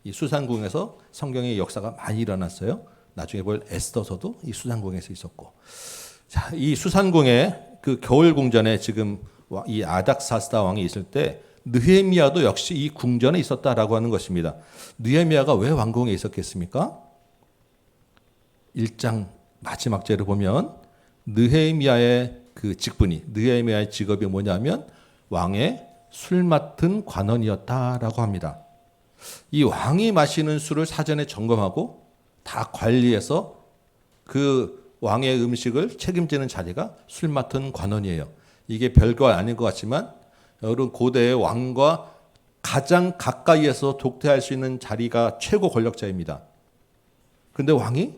이 수산궁에서 성경의 역사가 많이 일어났어요. 나중에 볼 에스더서도 이 수산궁에서 있었고, 자, 이 수산궁의 그 겨울 궁전에 지금 이 아닥사스다 왕이 있을 때 느헤미야도 역시 이 궁전에 있었다라고 하는 것입니다. 느헤미야가 왜 왕궁에 있었겠습니까? 1장 마지막 절을 보면 느헤미야의 그 직분이, 느헤미야의 직업이 뭐냐면 왕의 술 맡은 관원이었다라고 합니다. 이 왕이 마시는 술을 사전에 점검하고 다 관리해서 그 왕의 음식을 책임지는 자리가 술 맡은 관원이에요. 이게 별거 아닌 것 같지만 여러분 고대의 왕과 가장 가까이에서 독대할 수 있는 자리가 최고 권력자입니다. 그런데 왕이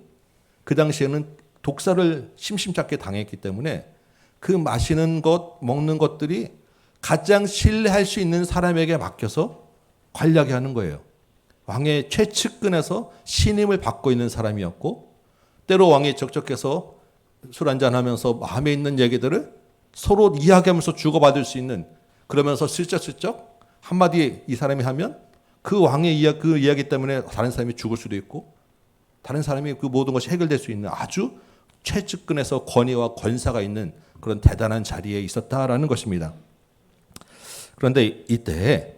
그 당시에는 독사를 심심찮게 당했기 때문에 그 마시는 것, 먹는 것들이 가장 신뢰할 수 있는 사람에게 맡겨서 관리하게 하는 거예요. 왕의 최측근에서 신임을 받고 있는 사람이었고 때로 왕이 적적해서 술 한잔하면서 마음에 있는 얘기들을 서로 이야기하면서 주고받을 수 있는 그러면서 슬쩍슬쩍 한마디 이 사람이 하면 그 왕의 그 이야기 때문에 다른 사람이 죽을 수도 있고 다른 사람이 그 모든 것이 해결될 수 있는 아주 최측근에서 권위와 권사가 있는 그런 대단한 자리에 있었다라는 것입니다. 그런데 이때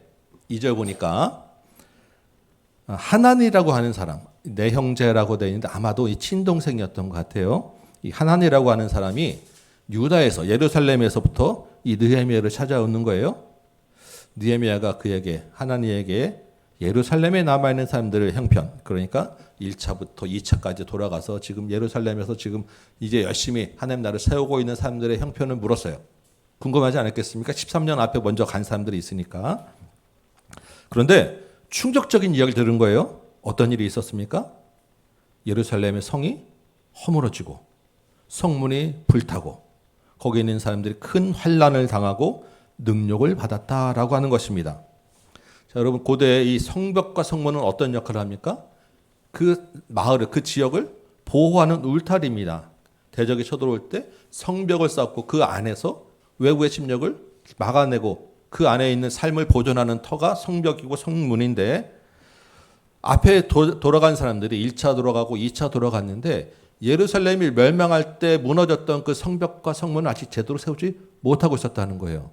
2절 보니까 하난이라고 하는 사람, 내 형제라고 되어 있는데 아마도 이 친동생이었던 것 같아요. 이 하난이라고 하는 사람이 유다에서 예루살렘에서부터 이 느헤미야를 찾아오는 거예요. 느헤미야가 그에게 하나니에게 예루살렘에 남아있는 사람들의 형편, 그러니까 1차부터 2차까지 돌아가서 지금 예루살렘에서 지금 이제 열심히 하나님 나라를 세우고 있는 사람들의 형편을 물었어요. 궁금하지 않았겠습니까? 13년 앞에 먼저 간 사람들이 있으니까. 그런데 충격적인 이야기를 들은 거예요. 어떤 일이 있었습니까? 예루살렘의 성이 허물어지고 성문이 불타고 거기에 있는 사람들이 큰 환난을 당하고 능욕을 받았다라고 하는 것입니다. 자, 여러분 고대의 이 성벽과 성문은 어떤 역할을 합니까? 그 마을을 그 지역을 보호하는 울타리입니다. 대적이 쳐들어올 때 성벽을 쌓고 그 안에서 외부의 침략을 막아내고 그 안에 있는 삶을 보존하는 터가 성벽이고 성문인데 앞에 돌아간 사람들이 1차 돌아가고 2차 돌아갔는데 예루살렘이 멸망할 때 무너졌던 그 성벽과 성문을 아직 제대로 세우지 못하고 있었다는 거예요.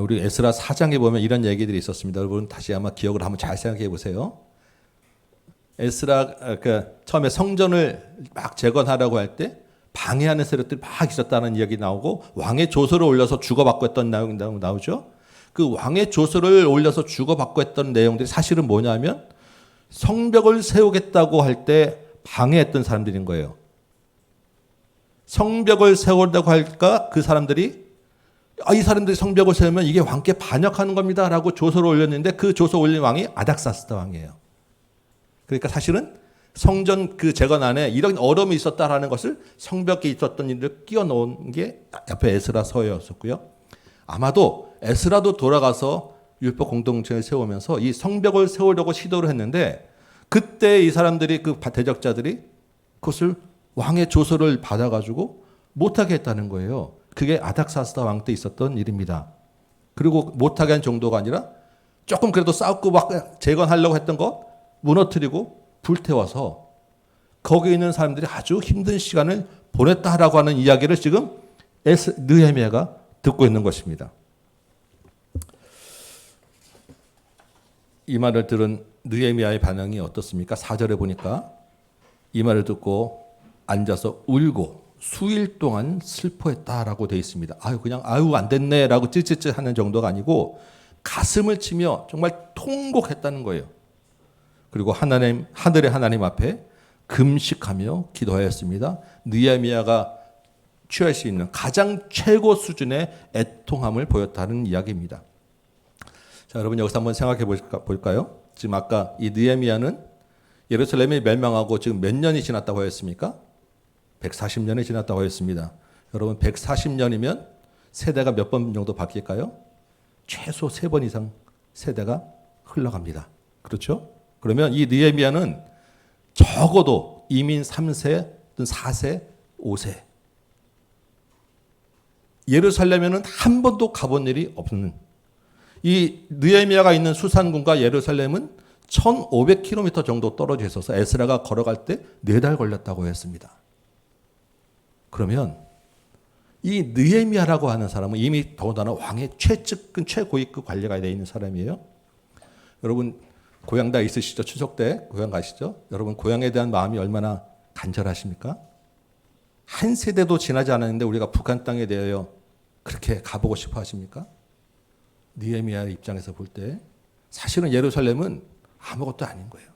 우리 에스라 4장에 보면 이런 얘기들이 있었습니다. 여러분 다시 한번 기억을 한번 잘 생각해 보세요. 에스라 처음에 성전을 막 재건하라고 할 때 방해하는 세력들이 막 있었다는 이야기 나오고 왕의 조서를 올려서 주고받고 했던 내용 나오죠. 그 왕의 조서를 올려서 주고받고 했던 내용들이 사실은 뭐냐면 성벽을 세우겠다고 할 때 방해했던 사람들인 거예요. 성벽을 세우려고 할까 그 사람들이 이 사람들이 성벽을 세우면 이게 왕께 반역하는 겁니다 라고 조서를 올렸는데 그 조서 올린 왕이 아닥사스다 왕이에요. 그러니까 사실은 성전 그 재건 안에 이런 어려움이 있었다라는 것을 성벽에 있었던 일을 끼워 넣은 게 옆에 에스라서였었고요. 아마도 에스라도 돌아가서 율법 공동체를 세우면서 이 성벽을 세우려고 시도를 했는데 그때 이 사람들이 그 대적자들이 그것을 왕의 조서를 받아가지고 못하게 했다는 거예요. 그게 아닥사스다 왕 때 있었던 일입니다. 그리고 못하게 한 정도가 아니라 조금 그래도 싸우고 막 재건하려고 했던 거 무너뜨리고 불태워서 거기 있는 사람들이 아주 힘든 시간을 보냈다라고 하는 이야기를 지금 느헤미야가 듣고 있는 것입니다. 이 말을 들은 느헤미야의 반응이 어떻습니까? 4절에 보니까 이 말을 듣고 앉아서 울고 수일 동안 슬퍼했다라고 되어 있습니다. 그냥 안 됐네라고 찌찌찌 하는 정도가 아니고 가슴을 치며 정말 통곡했다는 거예요. 그리고 하늘의 하나님 앞에 금식하며 기도하였습니다. 느헤미야가 취할 수 있는 가장 최고 수준의 애통함을 보였다는 이야기입니다. 자, 여러분 여기서 한번 생각해 볼까요? 지금 아까 이 느헤미야는 예루살렘이 멸망하고 지금 몇 년이 지났다고 하였습니까? 140년이 지났다고 하였습니다. 여러분 140년이면 세대가 몇 번 정도 바뀔까요? 최소 3번 이상 세대가 흘러갑니다. 그렇죠? 그러면 이 느헤미야는 적어도 이민 3세, 4세, 5세. 예루살렘에는 한 번도 가본 일이 없는 이 느헤미야가 있는 수산군과 예루살렘은 1500km 정도 떨어져 있어서 에스라가 걸어갈 때 4달 걸렸다고 했습니다. 그러면 이 느헤미야라고 하는 사람은 이미 더군다나 왕의 최측근 최고위급 관리가 되어 있는 사람이에요. 여러분 고향 다 있으시죠? 추석 때 고향 가시죠? 여러분 고향에 대한 마음이 얼마나 간절하십니까? 한 세대도 지나지 않았는데 우리가 북한 땅에 대하여 그렇게 가보고 싶어 하십니까? 느헤미야 입장에서 볼 때 사실은 예루살렘은 아무것도 아닌 거예요.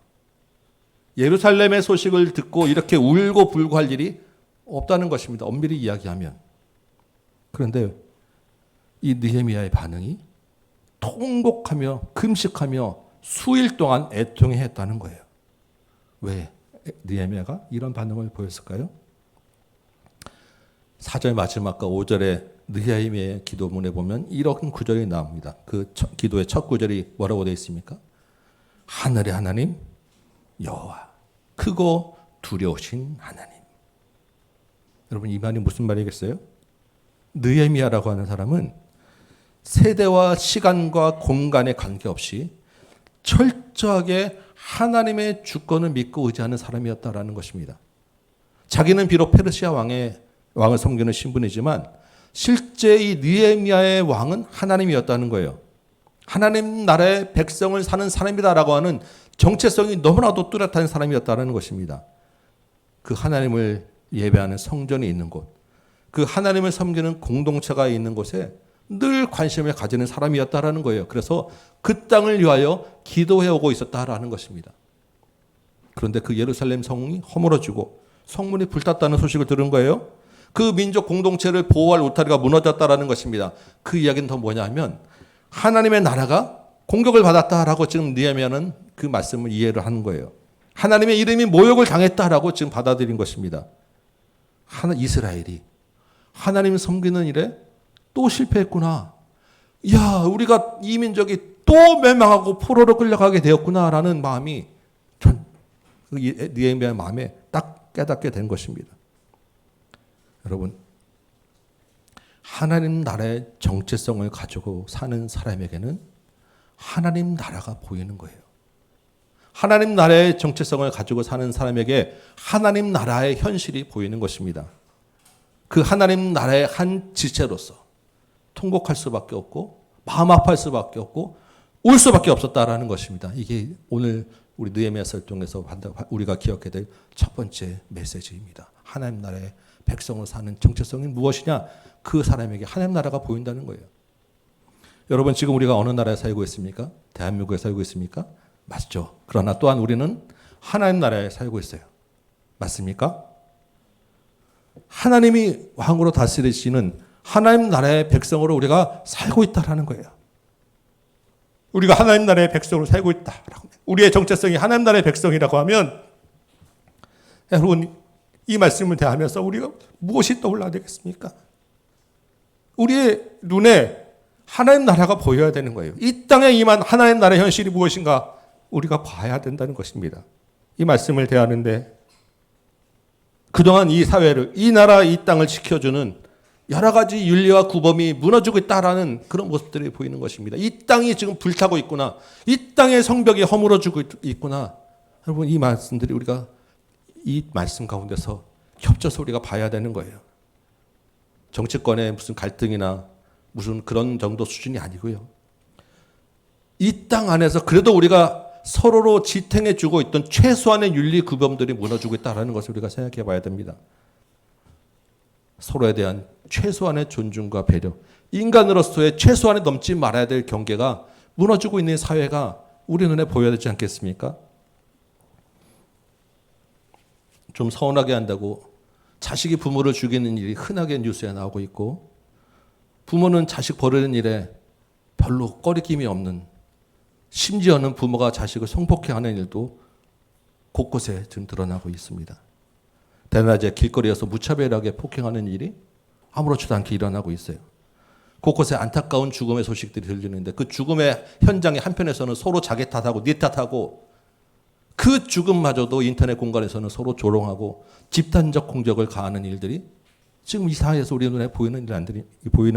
예루살렘의 소식을 듣고 이렇게 울고 불고 할 일이 없다는 것입니다. 엄밀히 이야기하면. 그런데 이 느헤미야의 반응이 통곡하며 금식하며 수일 동안 애통해 했다는 거예요. 왜 느헤미야가 이런 반응을 보였을까요? 4절 마지막과 5절의 느헤미야의 기도문에 보면 이런 구절이 나옵니다. 그 기도의 첫 구절이 뭐라고 되어 있습니까? 하늘의 하나님 여호와, 크고 두려우신 하나님. 여러분, 이 말이 무슨 말이겠어요? 느헤미야라고 하는 사람은 세대와 시간과 공간에 관계없이 철저하게 하나님의 주권을 믿고 의지하는 사람이었다라는 것입니다. 자기는 비록 페르시아 왕을 섬기는 신분이지만 실제 이 느헤미야의 왕은 하나님이었다는 거예요. 하나님 나라의 백성을 사는 사람이다라고 하는 정체성이 너무나도 뚜렷한 사람이었다는 것입니다. 그 하나님을 예배하는 성전이 있는 곳, 그 하나님을 섬기는 공동체가 있는 곳에 늘 관심을 가지는 사람이었다라는 거예요. 그래서 그 땅을 위하여 기도해 오고 있었다라는 것입니다. 그런데 그 예루살렘 성이 허물어지고 성문이 불탔다는 소식을 들은 거예요. 그 민족 공동체를 보호할 울타리가 무너졌다라는 것입니다. 그 이야기는 더 뭐냐면 하나님의 나라가 공격을 받았다라고 지금 느헤미야는 그 말씀을 이해를 하는 거예요. 하나님의 이름이 모욕을 당했다라고 지금 받아들인 것입니다. 이스라엘이 하나님 섬기는 일에 또 실패했구나. 야, 우리가 이 민족이 또 멸망하고 포로로 끌려가게 되었구나라는 마음이 느헤미야의 마음에 딱 깨닫게 된 것입니다. 여러분, 하나님 나라의 정체성을 가지고 사는 사람에게는 하나님 나라가 보이는 거예요. 하나님 나라의 정체성을 가지고 사는 사람에게 하나님 나라의 현실이 보이는 것입니다. 그 하나님 나라의 한 지체로서 통곡할 수밖에 없고 마음 아파할 수밖에 없고 울 수밖에 없었다라는 것입니다. 이게 오늘 우리 느헤미야서를 통해서 우리가 기억해야 될 첫 번째 메시지입니다. 하나님 나라의 백성으로 사는 정체성이 무엇이냐? 그 사람에게 하나님 나라가 보인다는 거예요. 여러분, 지금 우리가 어느 나라에 살고 있습니까? 대한민국에 살고 있습니까? 맞죠. 그러나 또한 우리는 하나님 나라에 살고 있어요. 맞습니까? 하나님이 왕으로 다스리시는 하나님 나라의 백성으로 우리가 살고 있다라는 거예요. 우리가 하나님 나라의 백성으로 살고 있다라고. 우리의 정체성이 하나님 나라의 백성이라고 하면 여러분, 이 말씀을 대하면서 우리가 무엇이 떠올라야 되겠습니까? 우리의 눈에 하나님 나라가 보여야 되는 거예요. 이 땅에 임한 하나님 나라의 현실이 무엇인가 우리가 봐야 된다는 것입니다. 이 말씀을 대하는데 그동안 이 사회를, 이 나라, 이 땅을 지켜주는 여러 가지 윤리와 구범이 무너지고 있다라는 그런 모습들이 보이는 것입니다. 이 땅이 지금 불타고 있구나. 이 땅의 성벽이 허물어지고 있구나. 여러분, 이 말씀들이 우리가 이 말씀 가운데서 협조해서 우리가 봐야 되는 거예요. 정치권의 무슨 갈등이나 무슨 그런 정도 수준이 아니고요. 이 땅 안에서 그래도 우리가 서로로 지탱해 주고 있던 최소한의 윤리 구범들이 무너지고 있다는 것을 우리가 생각해 봐야 됩니다. 서로에 대한 최소한의 존중과 배려, 인간으로서의 최소한에 넘지 말아야 될 경계가 무너지고 있는 사회가 우리 눈에 보여야 되지 않겠습니까? 좀 서운하게 한다고 자식이 부모를 죽이는 일이 흔하게 뉴스에 나오고 있고, 부모는 자식 버리는 일에 별로 꺼리낌이 없는, 심지어는 부모가 자식을 성폭행하는 일도 곳곳에 지금 드러나고 있습니다. 대낮에 길거리에서 무차별하게 폭행하는 일이 아무렇지도 않게 일어나고 있어요. 곳곳에 안타까운 죽음의 소식들이 들리는데 그 죽음의 현장의 한편에서는 서로 자기 탓하고 네 탓하고, 그 죽음마저도 인터넷 공간에서는 서로 조롱하고 집단적 공격을 가하는 일들이 지금 이 사회에서 우리 눈에 보이는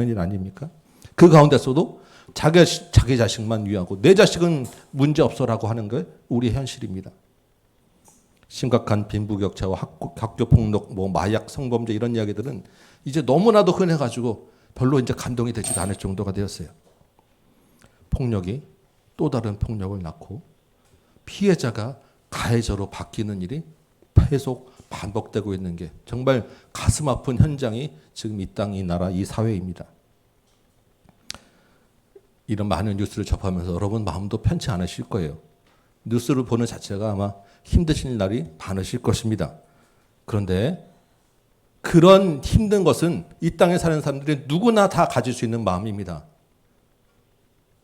일 아닙니까? 그 가운데서도 자기 자식만 위하고 내 자식은 문제없어라고 하는 게 우리의 현실입니다. 심각한 빈부격차와 학교폭력, 마약, 성범죄 이런 이야기들은 이제 너무나도 흔해가지고 별로 이제 감동이 되지도 않을 정도가 되었어요. 폭력이 또 다른 폭력을 낳고 피해자가 가해자로 바뀌는 일이 계속 반복되고 있는 게 정말 가슴 아픈 현장이 지금 이 땅, 이 나라, 이 사회입니다. 이런 많은 뉴스를 접하면서 여러분 마음도 편치 않으실 거예요. 뉴스를 보는 자체가 아마 힘드실 날이 많으실 것입니다. 그런데 그런 힘든 것은 이 땅에 사는 사람들이 누구나 다 가질 수 있는 마음입니다.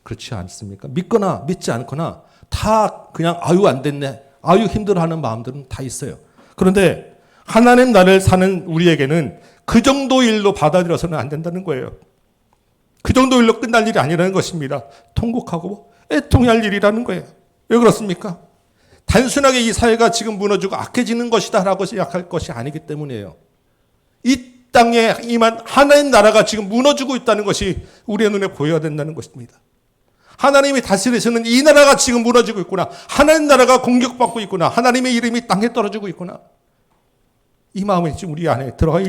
그렇지 않습니까? 믿거나 믿지 않거나 다 그냥 아유 안 됐네, 아유 힘들어하는 마음들은 다 있어요. 그런데 하나님 나라를 사는 우리에게는 그 정도 일로 받아들여서는 안 된다는 거예요. 그 정도 일로 끝날 일이 아니라는 것입니다. 통곡하고 애통할 일이라는 거예요. 왜 그렇습니까? 단순하게 이 사회가 지금 무너지고 악해지는 것이다라고 생각할 것이 아니기 때문이에요. 이 땅에 임한 하나님 나라가 지금 무너지고 있다는 것이 우리의 눈에 보여야 된다는 것입니다. 하나님이 다스리시는 이 나라가 지금 무너지고 있구나. 하나님 나라가 공격받고 있구나. 하나님의 이름이 땅에 떨어지고 있구나. 이 마음이 지금 우리 안에 들어가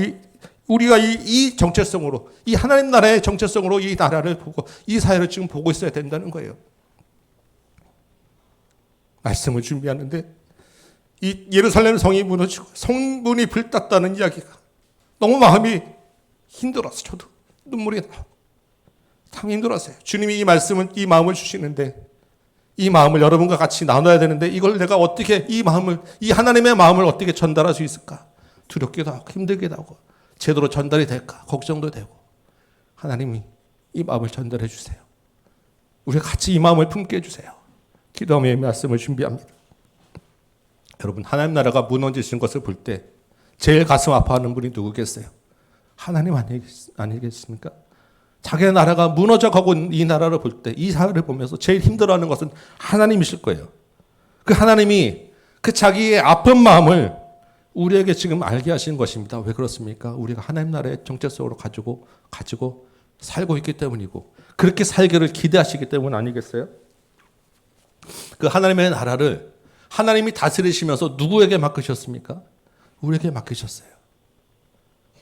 우리가 이 정체성으로, 이 하나님 나라의 정체성으로 이 나라를 보고 이 사회를 지금 보고 있어야 된다는 거예요. 말씀을 준비하는데 이 예루살렘 성이 무너지고 성문이 불탔다는 이야기가 너무 마음이 힘들어서 저도 눈물이 나고 참 힘들었어요. 주님이 이 마음을 주시는데 이 마음을 여러분과 같이 나눠야 되는데 이걸 내가 어떻게 이 하나님의 마음을 어떻게 전달할 수 있을까? 두렵기도 하고 힘들기도 하고 제대로 전달이 될까? 걱정도 되고. 하나님이 이 마음을 전달해 주세요. 우리가 같이 이 마음을 품게 해주세요. 기도하며 말씀을 준비합니다. 여러분, 하나님 나라가 무너지신 것을 볼 때 제일 가슴 아파하는 분이 누구겠어요? 하나님 아니겠습니까? 자기의 나라가 무너져가고 있는 이 나라를 볼 때, 이 사회를 보면서 제일 힘들어하는 것은 하나님이실 거예요. 그 하나님이 그 자기의 아픈 마음을 우리에게 지금 알게 하신 것입니다. 왜 그렇습니까? 우리가 하나님 나라의 정체성으로 가지고 살고 있기 때문이고 그렇게 살기를 기대하시기 때문 아니겠어요? 그 하나님의 나라를 하나님이 다스리시면서 누구에게 맡기셨습니까? 우리에게 맡기셨어요.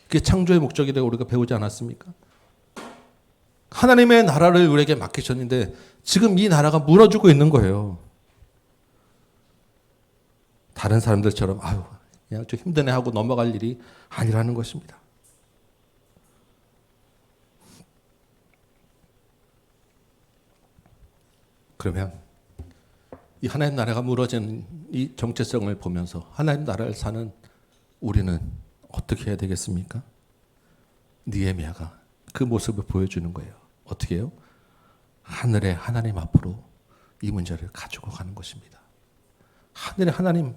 그게 창조의 목적이라고 우리가 배우지 않았습니까? 하나님의 나라를 우리에게 맡기셨는데 지금 이 나라가 무너지고 있는 거예요. 다른 사람들처럼 아유 그냥 좀 힘드네 하고 넘어갈 일이 아니라는 것입니다. 그러면 이 하나님 나라가 무너진 이 정체성을 보면서 하나님 나라를 사는 우리는 어떻게 해야 되겠습니까? 느헤미야가 그 모습을 보여주는 거예요. 어떻게 해요? 하늘의 하나님 앞으로 이 문제를 가지고 가는 것입니다. 하늘의 하나님,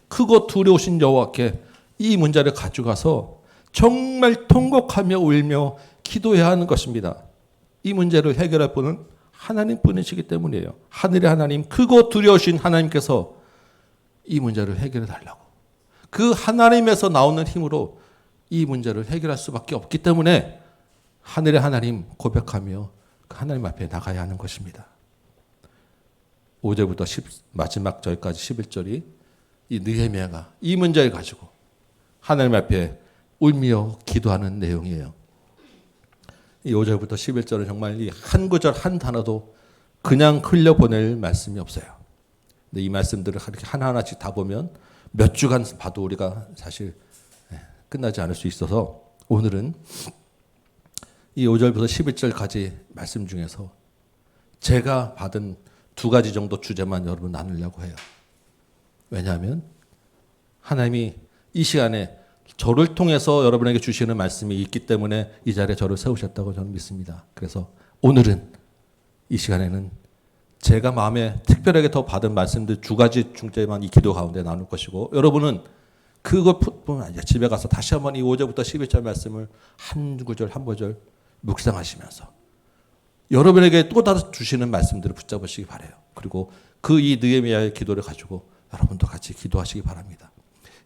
크고 두려우신 여호와께 이 문제를 가져가서 정말 통곡하며 울며 기도해야 하는 것입니다. 이 문제를 해결할 분은 하나님뿐이시기 때문이에요. 하늘의 하나님, 크고 두려우신 하나님께서 이 문제를 해결해 달라고. 그 하나님에서 나오는 힘으로 이 문제를 해결할 수밖에 없기 때문에 하늘의 하나님 고백하며 그 하나님 앞에 나가야 하는 것입니다. 5절부터 마지막 절까지 11절이 이 느헤미야가 이 문제를 가지고 하나님 앞에 울며 기도하는 내용이에요. 이 5절부터 11절은 정말 이 한 구절 한 단어도 그냥 흘려보낼 말씀이 없어요. 근데 이 말씀들을 이렇게 하나하나씩 다 보면 몇 주간 봐도 우리가 사실 끝나지 않을 수 있어서 오늘은 이 5절부터 11절까지 말씀 중에서 제가 받은 두 가지 정도 주제만 여러분 나누려고 해요. 왜냐하면 하나님이 이 시간에 저를 통해서 여러분에게 주시는 말씀이 있기 때문에 이 자리에 저를 세우셨다고 저는 믿습니다. 그래서 오늘은 이 시간에는 제가 마음에 특별하게 더 받은 말씀들 두 가지 중제만 이 기도 가운데 나눌 것이고 여러분은 그것뿐만 아니라 집에 가서 다시 한번 이 5절부터 11절 말씀을 한 구절 한 구절 묵상하시면서 여러분에게 또 다른 주시는 말씀들을 붙잡으시기 바라요. 그리고 그 이 느헤미야의 기도를 가지고 여러분도 같이 기도하시기 바랍니다.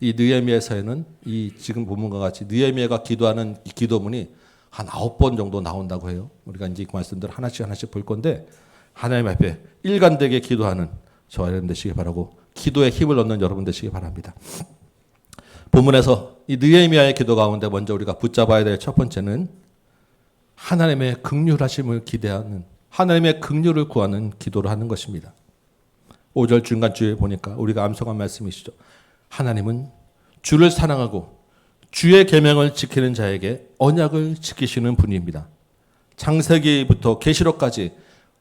이 느헤미야서에는 이 지금 본문과 같이 느헤미야가 기도하는 이 기도문이 한 9번 정도 나온다고 해요. 우리가 이제 그 말씀들 하나씩 볼 건데 하나님 앞에 일관되게 기도하는 저와 여러분 되시기 바라고 기도에 힘을 얻는 여러분 되시기 바랍니다. 본문에서 이 느헤미야의 기도 가운데 먼저 우리가 붙잡아야 될 첫 번째는 하나님의 긍휼하심을 기대하는 하나님의 긍휼을 구하는 기도를 하는 것입니다. 5절 중간주에 보니까 우리가 암송한 말씀이시죠. 하나님은 주를 사랑하고 주의 계명을 지키는 자에게 언약을 지키시는 분입니다. 창세기부터 계시록까지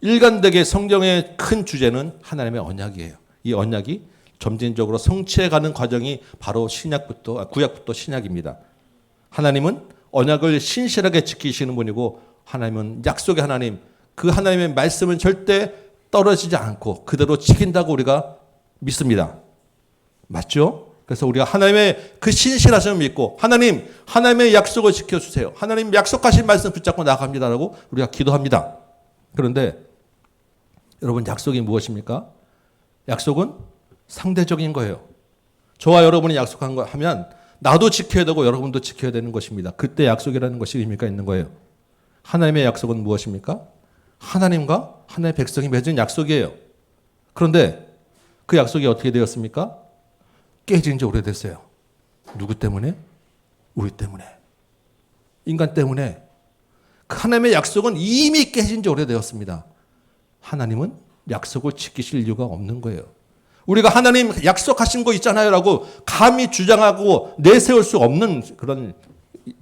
일관되게 성경의 큰 주제는 하나님의 언약이에요. 이 언약이 점진적으로 성취해가는 과정이 바로 구약부터 신약입니다. 하나님은 언약을 신실하게 지키시는 분이고 하나님은 약속의 하나님, 그 하나님의 말씀은 절대 떨어지지 않고 그대로 지킨다고 우리가 믿습니다. 맞죠? 그래서 우리가 하나님의 그 신실하심을 믿고 하나님의 약속을 지켜주세요. 하나님 약속하신 말씀 붙잡고 나아갑니다라고 우리가 기도합니다. 그런데 여러분 약속이 무엇입니까? 약속은 상대적인 거예요. 저와 여러분이 약속한 거 하면 나도 지켜야 되고 여러분도 지켜야 되는 것입니다. 그때 약속이라는 것이 의미가 있는 거예요. 하나님의 약속은 무엇입니까? 하나님과 하나님의 백성이 맺은 약속이에요. 그런데 그 약속이 어떻게 되었습니까? 깨진 지 오래됐어요. 누구 때문에? 우리 때문에. 인간 때문에. 그 하나님의 약속은 이미 깨진 지 오래되었습니다. 하나님은 약속을 지키실 이유가 없는 거예요. 우리가 하나님 약속하신 거 있잖아요 라고 감히 주장하고 내세울 수 없는 그런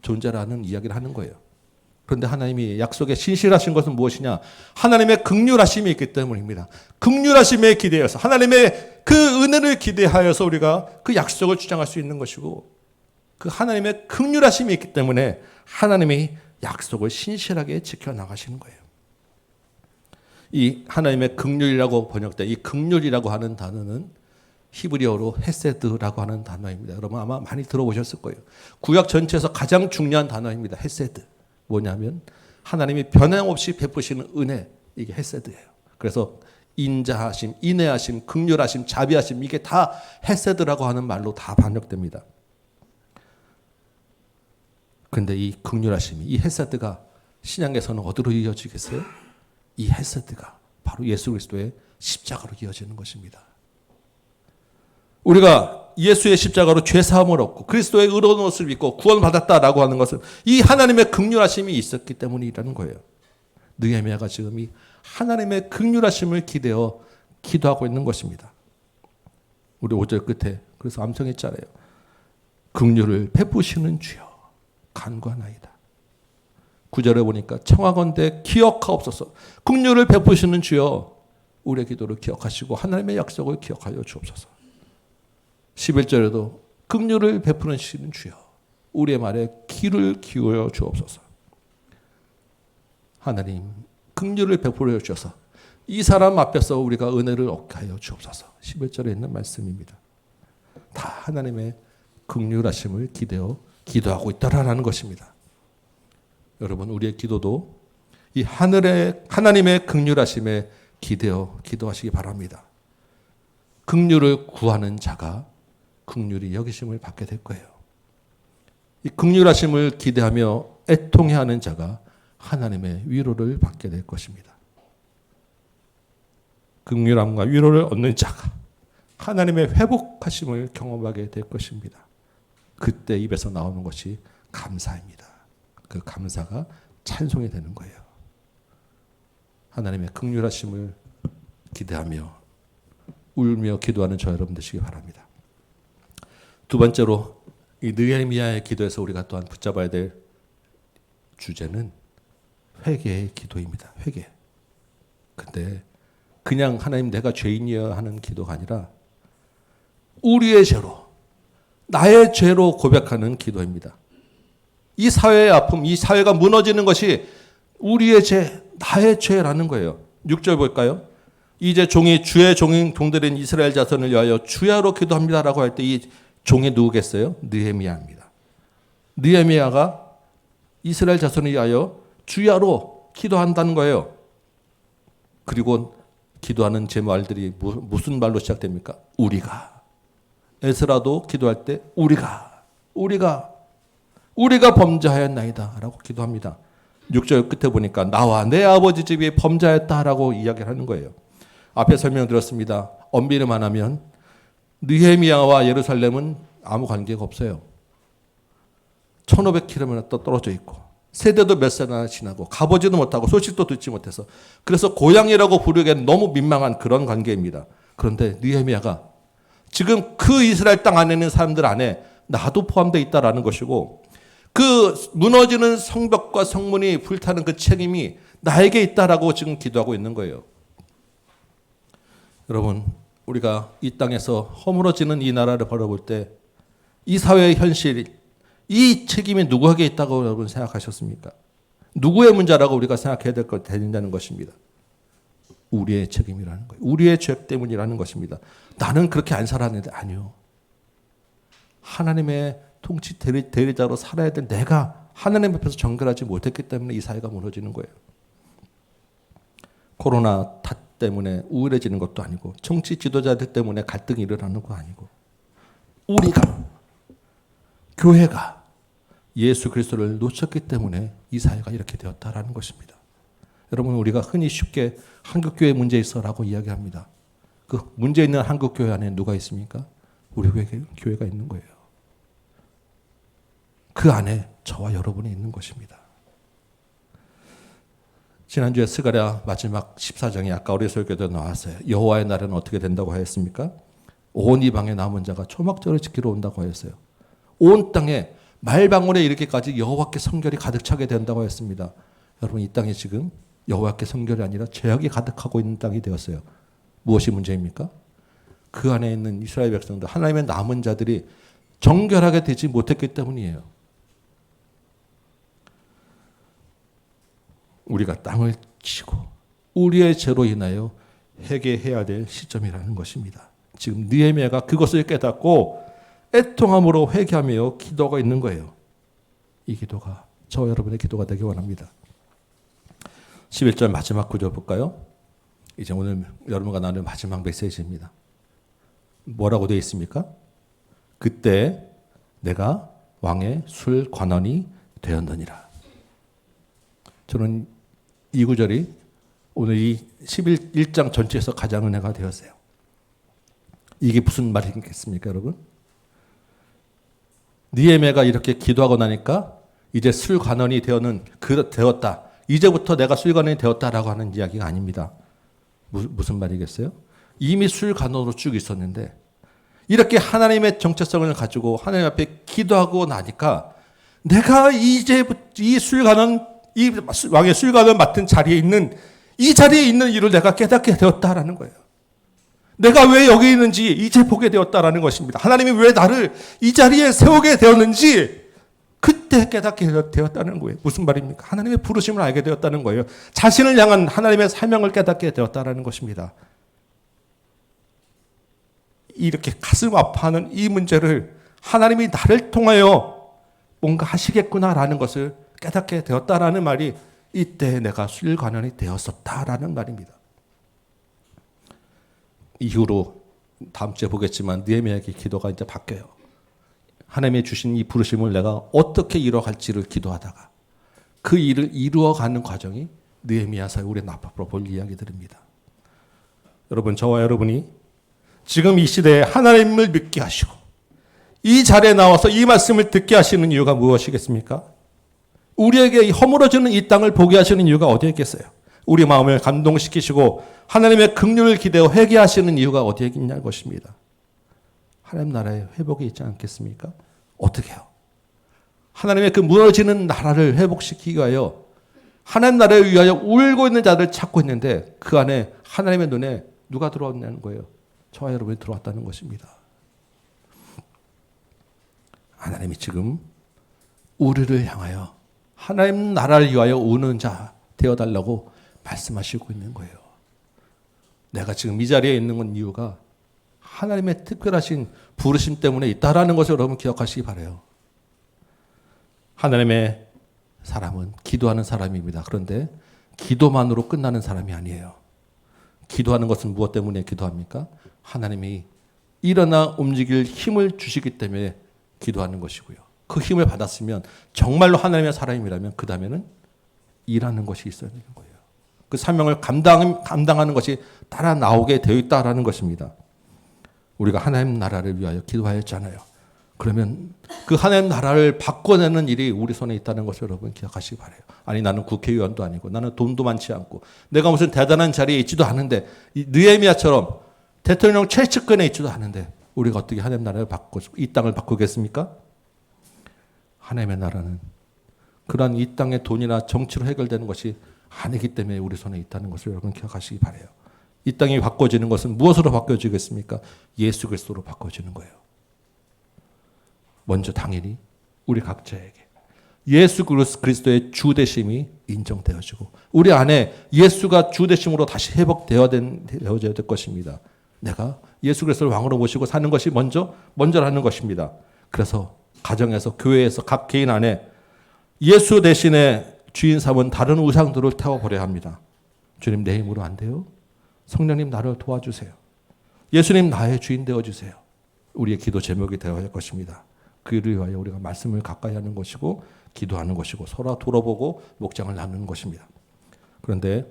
존재라는 이야기를 하는 거예요. 그런데 하나님이 약속에 신실하신 것은 무엇이냐? 하나님의 긍휼하심이 있기 때문입니다. 긍휼하심에 기대어서 하나님의 그 은혜를 기대하여서 우리가 그 약속을 주장할 수 있는 것이고 그 하나님의 긍휼하심이 있기 때문에 하나님이 약속을 신실하게 지켜나가시는 거예요. 이 하나님의 긍휼이라고 번역된 이 긍휼이라고 하는 단어는 히브리어로 헤세드라고 하는 단어입니다. 여러분 아마 많이 들어보셨을 거예요. 구약 전체에서 가장 중요한 단어입니다. 헤세드. 뭐냐면 하나님이 변함없이 베푸시는 은혜, 이게 헤세드예요. 그래서 인자하심, 인애하심, 긍휼하심, 자비하심 이게 다 헤세드라고 하는 말로 다 번역됩니다. 그런데 이 긍휼하심이, 이 헤세드가 신약에서는 어디로 이어지겠어요? 이 헤세드가 바로 예수 그리스도의 십자가로 이어지는 것입니다. 우리가 예수의 십자가로 죄사함을 얻고 그리스도의 의로운 옷을 입고 구원받았다라고 하는 것은 이 하나님의 긍휼하심이 있었기 때문이라는 거예요. 느헤미야가 지금 이 하나님의 긍휼하심을 기대어 기도하고 있는 것입니다. 우리 5절 끝에 그래서 암송했잖아요. 긍휼을 베푸시는 주여 간구하나이다. 9절에 보니까 청하건대 기억하옵소서. 긍휼을 베푸시는 주여 우리의 기도를 기억하시고 하나님의 약속을 기억하여 주옵소서. 11절에도 긍휼을 베푸시는 주여 우리의 말에 귀를 기울여 주옵소서. 하나님 긍휼을 베풀어 주셔서 이 사람 앞에서 우리가 은혜를 얻게 하여 주옵소서. 11절에 있는 말씀입니다. 다 하나님의 긍휼하심을 기대어 기도하고 있다라는 것입니다. 여러분 우리의 기도도 이 하나님의 긍휼하심에 기대어 기도하시기 바랍니다. 긍휼을 구하는 자가 긍휼히 여기심을 받게 될 거예요. 이 긍휼하심을 기대하며 애통해하는 자가 하나님의 위로를 받게 될 것입니다. 긍휼함과 위로를 얻는 자가 하나님의 회복하심을 경험하게 될 것입니다. 그때 입에서 나오는 것이 감사입니다. 그 감사가 찬송이 되는 거예요. 하나님의 긍휼하심을 기대하며 울며 기도하는 저 여러분 되시기 바랍니다. 두 번째로 이 느헤미야의 기도에서 우리가 또한 붙잡아야 될 주제는 회개의 기도입니다. 회개. 근데 그냥 하나님 내가 죄인이어야 하는 기도가 아니라 우리의 죄로 나의 죄로 고백하는 기도입니다. 이 사회의 아픔, 이 사회가 무너지는 것이 우리의 죄, 나의 죄라는 거예요. 6절 볼까요? 이제 종이 주의 종들인 이스라엘 자손을 위하여 주야로 기도합니다라고 할 때 이 종이 누구겠어요? 느헤미야입니다. 느헤미야가 이스라엘 자손을 위하여 주야로 기도한다는 거예요. 그리고 기도하는 제 말들이 무슨 말로 시작됩니까? 우리가. 에스라도 기도할 때 우리가 범죄하였나이다 라고 기도합니다. 6절 끝에 보니까 나와 내 아버지 집이 범죄하였다라고 이야기를 하는 거예요. 앞에 설명드렸습니다. 엄밀히 말하면 느헤미야와 예루살렘은 아무 관계가 없어요. 1500km 떨어져 있고 세대도 몇 세나 지나고 가보지도 못하고 소식도 듣지 못해서 그래서 고향이라고 부르기엔 너무 민망한 그런 관계입니다. 그런데 느헤미야가 지금 그 이스라엘 땅 안에 있는 사람들 안에 나도 포함되어 있다라는 것이고 그 무너지는 성벽과 성문이 불타는 그 책임이 나에게 있다라고 지금 기도하고 있는 거예요. 여러분 우리가 이 땅에서 허물어지는 이 나라를 바라볼 때 이 사회의 현실, 이 책임이 누구에게 있다고 여러분 생각하셨습니까? 누구의 문제라고 우리가 생각해야 된다는 것입니다. 우리의 책임이라는 거예요. 우리의 죄 때문이라는 것입니다. 나는 그렇게 안 살았는데 아니요. 하나님의 통치 대리자로 살아야 될 내가 하나님 앞에서 정결하지 못했기 때문에 이 사회가 무너지는 거예요. 코로나 탓 때문에 우울해지는 것도 아니고 정치 지도자들 때문에 갈등이 일어나는 거 아니고 우리가 교회가 예수 그리스도를 놓쳤기 때문에 이 사회가 이렇게 되었다라는 것입니다. 여러분 우리가 흔히 쉽게 한국교회 문제 있어라고 이야기합니다. 그 문제 있는 한국교회 안에 누가 있습니까? 우리 교회가 있는 거예요. 그 안에 저와 여러분이 있는 것입니다. 지난주에 스가랴 마지막 14장이 아까 우리 설교도 나왔어요. 여호와의 날은 어떻게 된다고 하였습니까? 온 이방의 남은 자가 초막절을 지키러 온다고 하였어요. 온 땅에 말방울에 이르기까지 여호와께 성결이 가득 차게 된다고 했습니다. 여러분 이 땅에 지금 여호와께 성결이 아니라 죄악이 가득하고 있는 땅이 되었어요. 무엇이 문제입니까? 그 안에 있는 이스라엘 백성들, 하나님의 남은 자들이 정결하게 되지 못했기 때문이에요. 우리가 땅을 치고 우리의 죄로 인하여 회개해야 될 시점이라는 것입니다. 지금 느헤미야가 그것을 깨닫고 애통함으로 회개하며 기도가 있는 거예요. 이 기도가 저와 여러분의 기도가 되기 원합니다. 11절 마지막 구절 볼까요? 이제 오늘 여러분과 나눌 마지막 메시지입니다. 뭐라고 되어 있습니까? 그때 내가 왕의 술 관원이 되었느니라. 저는 이 구절이 오늘 이 11장 전체에서 가장 은혜가 되었어요. 이게 무슨 말이겠습니까, 여러분? 느헤미야가 이렇게 기도하고 나니까 이제 술 관원이 되었다. 이제부터 내가 술 관원이 되었다라고 하는 이야기가 아닙니다. 무슨 말이겠어요? 이미 술 관원으로 쭉 있었는데 이렇게 하나님의 정체성을 가지고 하나님 앞에 기도하고 나니까 내가 이제부터 이 술 관원, 이 왕의 술 관원 맡은 자리에 있는 이 자리에 있는 이를 내가 깨닫게 되었다라는 거예요. 내가 왜 여기 있는지 이제 보게 되었다라는 것입니다. 하나님이 왜 나를 이 자리에 세우게 되었는지 그때 깨닫게 되었다는 거예요. 무슨 말입니까? 하나님의 부르심을 알게 되었다는 거예요. 자신을 향한 하나님의 사명을 깨닫게 되었다는 것입니다. 이렇게 가슴 아파하는 이 문제를 하나님이 나를 통하여 뭔가 하시겠구나라는 것을 깨닫게 되었다라는 말이 이때 내가 술 관원이 되었었다라는 말입니다. 이후로 다음 주에 보겠지만 느헤미야의 기도가 이제 바뀌어요. 하나님이 주신 이 부르심을 내가 어떻게 이루어갈지를 기도하다가 그 일을 이루어가는 과정이 느헤미야서의 우리 앞으로 볼 이야기들입니다. 여러분 저와 여러분이 지금 이 시대에 하나님을 믿게 하시고 이 자리에 나와서 이 말씀을 듣게 하시는 이유가 무엇이겠습니까? 우리에게 허물어지는 이 땅을 보게 하시는 이유가 어디에 있겠어요? 우리 마음을 감동시키시고 하나님의 긍휼을 기대어 회개하시는 이유가 어디에 있냐는 것입니다. 하나님 나라의 회복이 있지 않겠습니까? 어떻게 해요? 하나님의 그 무너지는 나라를 회복시키기 위하여 하나님 나라를 위하여 울고 있는 자들을 찾고 있는데 그 안에 하나님의 눈에 누가 들어왔냐는 거예요. 저와 여러분이 들어왔다는 것입니다. 하나님이 지금 우리를 향하여 하나님 나라를 위하여 우는 자 되어달라고 말씀하시고 있는 거예요. 내가 지금 이 자리에 있는 건 이유가 하나님의 특별하신 부르심 때문에 있다라는 것을 여러분 기억하시기 바라요. 하나님의 사람은 기도하는 사람입니다. 그런데 기도만으로 끝나는 사람이 아니에요. 기도하는 것은 무엇 때문에 기도합니까? 하나님이 일어나 움직일 힘을 주시기 때문에 기도하는 것이고요. 그 힘을 받았으면 정말로 하나님의 사람이라면 그 다음에는 일하는 것이 있어야 되는 거예요. 그 사명을 감당하는 것이 따라 나오게 되어 있다라는 것입니다. 우리가 하나님 나라를 위하여 기도하였잖아요. 그러면 그 하나님 나라를 바꿔내는 일이 우리 손에 있다는 것을 여러분 기억하시기 바라요. 아니 나는 국회의원도 아니고 나는 돈도 많지 않고 내가 무슨 대단한 자리에 있지도 않은데 느헤미야처럼 대통령 최측근에 있지도 않은데 우리가 어떻게 하나님 나라를 바꾸고 이 땅을 바꾸겠습니까? 하나님의 나라는 그러한 이 땅의 돈이나 정치로 해결되는 것이 아니기 때문에 우리 손에 있다는 것을 여러분 기억하시기 바라요. 이 땅이 바꿔지는 것은 무엇으로 바꿔지겠습니까? 예수 그리스도로 바꿔지는 거예요. 먼저 당연히 우리 각자에게 예수 그리스도의 주 되심이 인정되어지고 우리 안에 예수가 주 되심으로 다시 회복되어야 될 것입니다. 내가 예수 그리스도를 왕으로 모시고 사는 것이 먼저라는 것입니다. 그래서 가정에서 교회에서 각 개인 안에 예수 대신에 주인 삼은 다른 우상들을 태워버려야 합니다. 주님 내 힘으로 안 돼요. 성령님 나를 도와주세요. 예수님 나의 주인 되어주세요. 우리의 기도 제목이 되어야 할 것입니다. 그를 위하여 우리가 말씀을 가까이 하는 것이고 기도하는 것이고 서로 돌아보고 목장을 나누는 것입니다. 그런데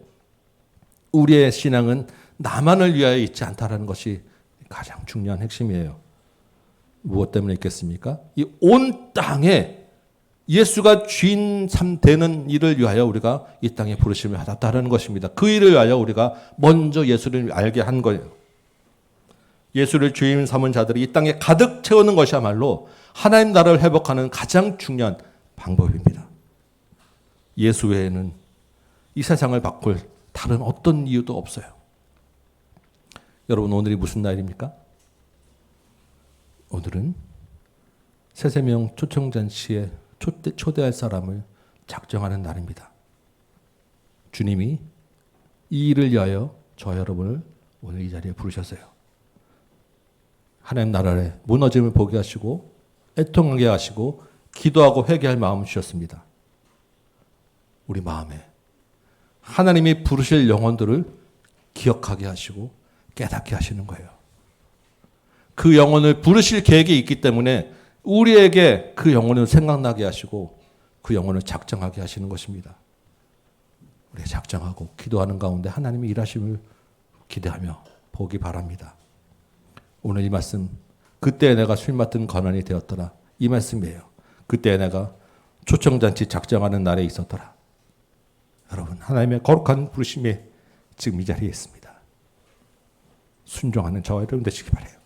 우리의 신앙은 나만을 위하여 있지 않다라는 것이 가장 중요한 핵심이에요. 무엇 때문에 있겠습니까? 이 온 땅에 예수가 주인 되는 일을 위하여 우리가 이 땅에 부르심을 받았다는 것입니다. 그 일을 위하여 우리가 먼저 예수를 알게 한 거예요. 예수를 주인 삼은 자들이 이 땅에 가득 채우는 것이야말로 하나님 나라를 회복하는 가장 중요한 방법입니다. 예수 외에는 이 세상을 바꿀 다른 어떤 이유도 없어요. 여러분 오늘이 무슨 날입니까? 오늘은 새세명 초청잔치에 초대할 사람을 작정하는 날입니다. 주님이 이 일을 위하여 저 여러분을 오늘 이 자리에 부르셨어요. 하나님 나라의 무너짐을 보게 하시고 애통하게 하시고 기도하고 회개할 마음을 주셨습니다. 우리 마음에 하나님이 부르실 영혼들을 기억하게 하시고 깨닫게 하시는 거예요. 그 영혼을 부르실 계획이 있기 때문에 우리에게 그 영혼을 생각나게 하시고 그 영혼을 작정하게 하시는 것입니다. 우리가 작정하고 기도하는 가운데 하나님이 일하심을 기대하며 보기 바랍니다. 오늘 이 말씀, 그때 내가 술 맡은 권한이 되었더라. 이 말씀이에요. 그때 내가 초청잔치 작정하는 날에 있었더라. 여러분 하나님의 거룩한 부르심이 지금 이 자리에 있습니다. 순종하는 저와 여러분 되시기 바라요.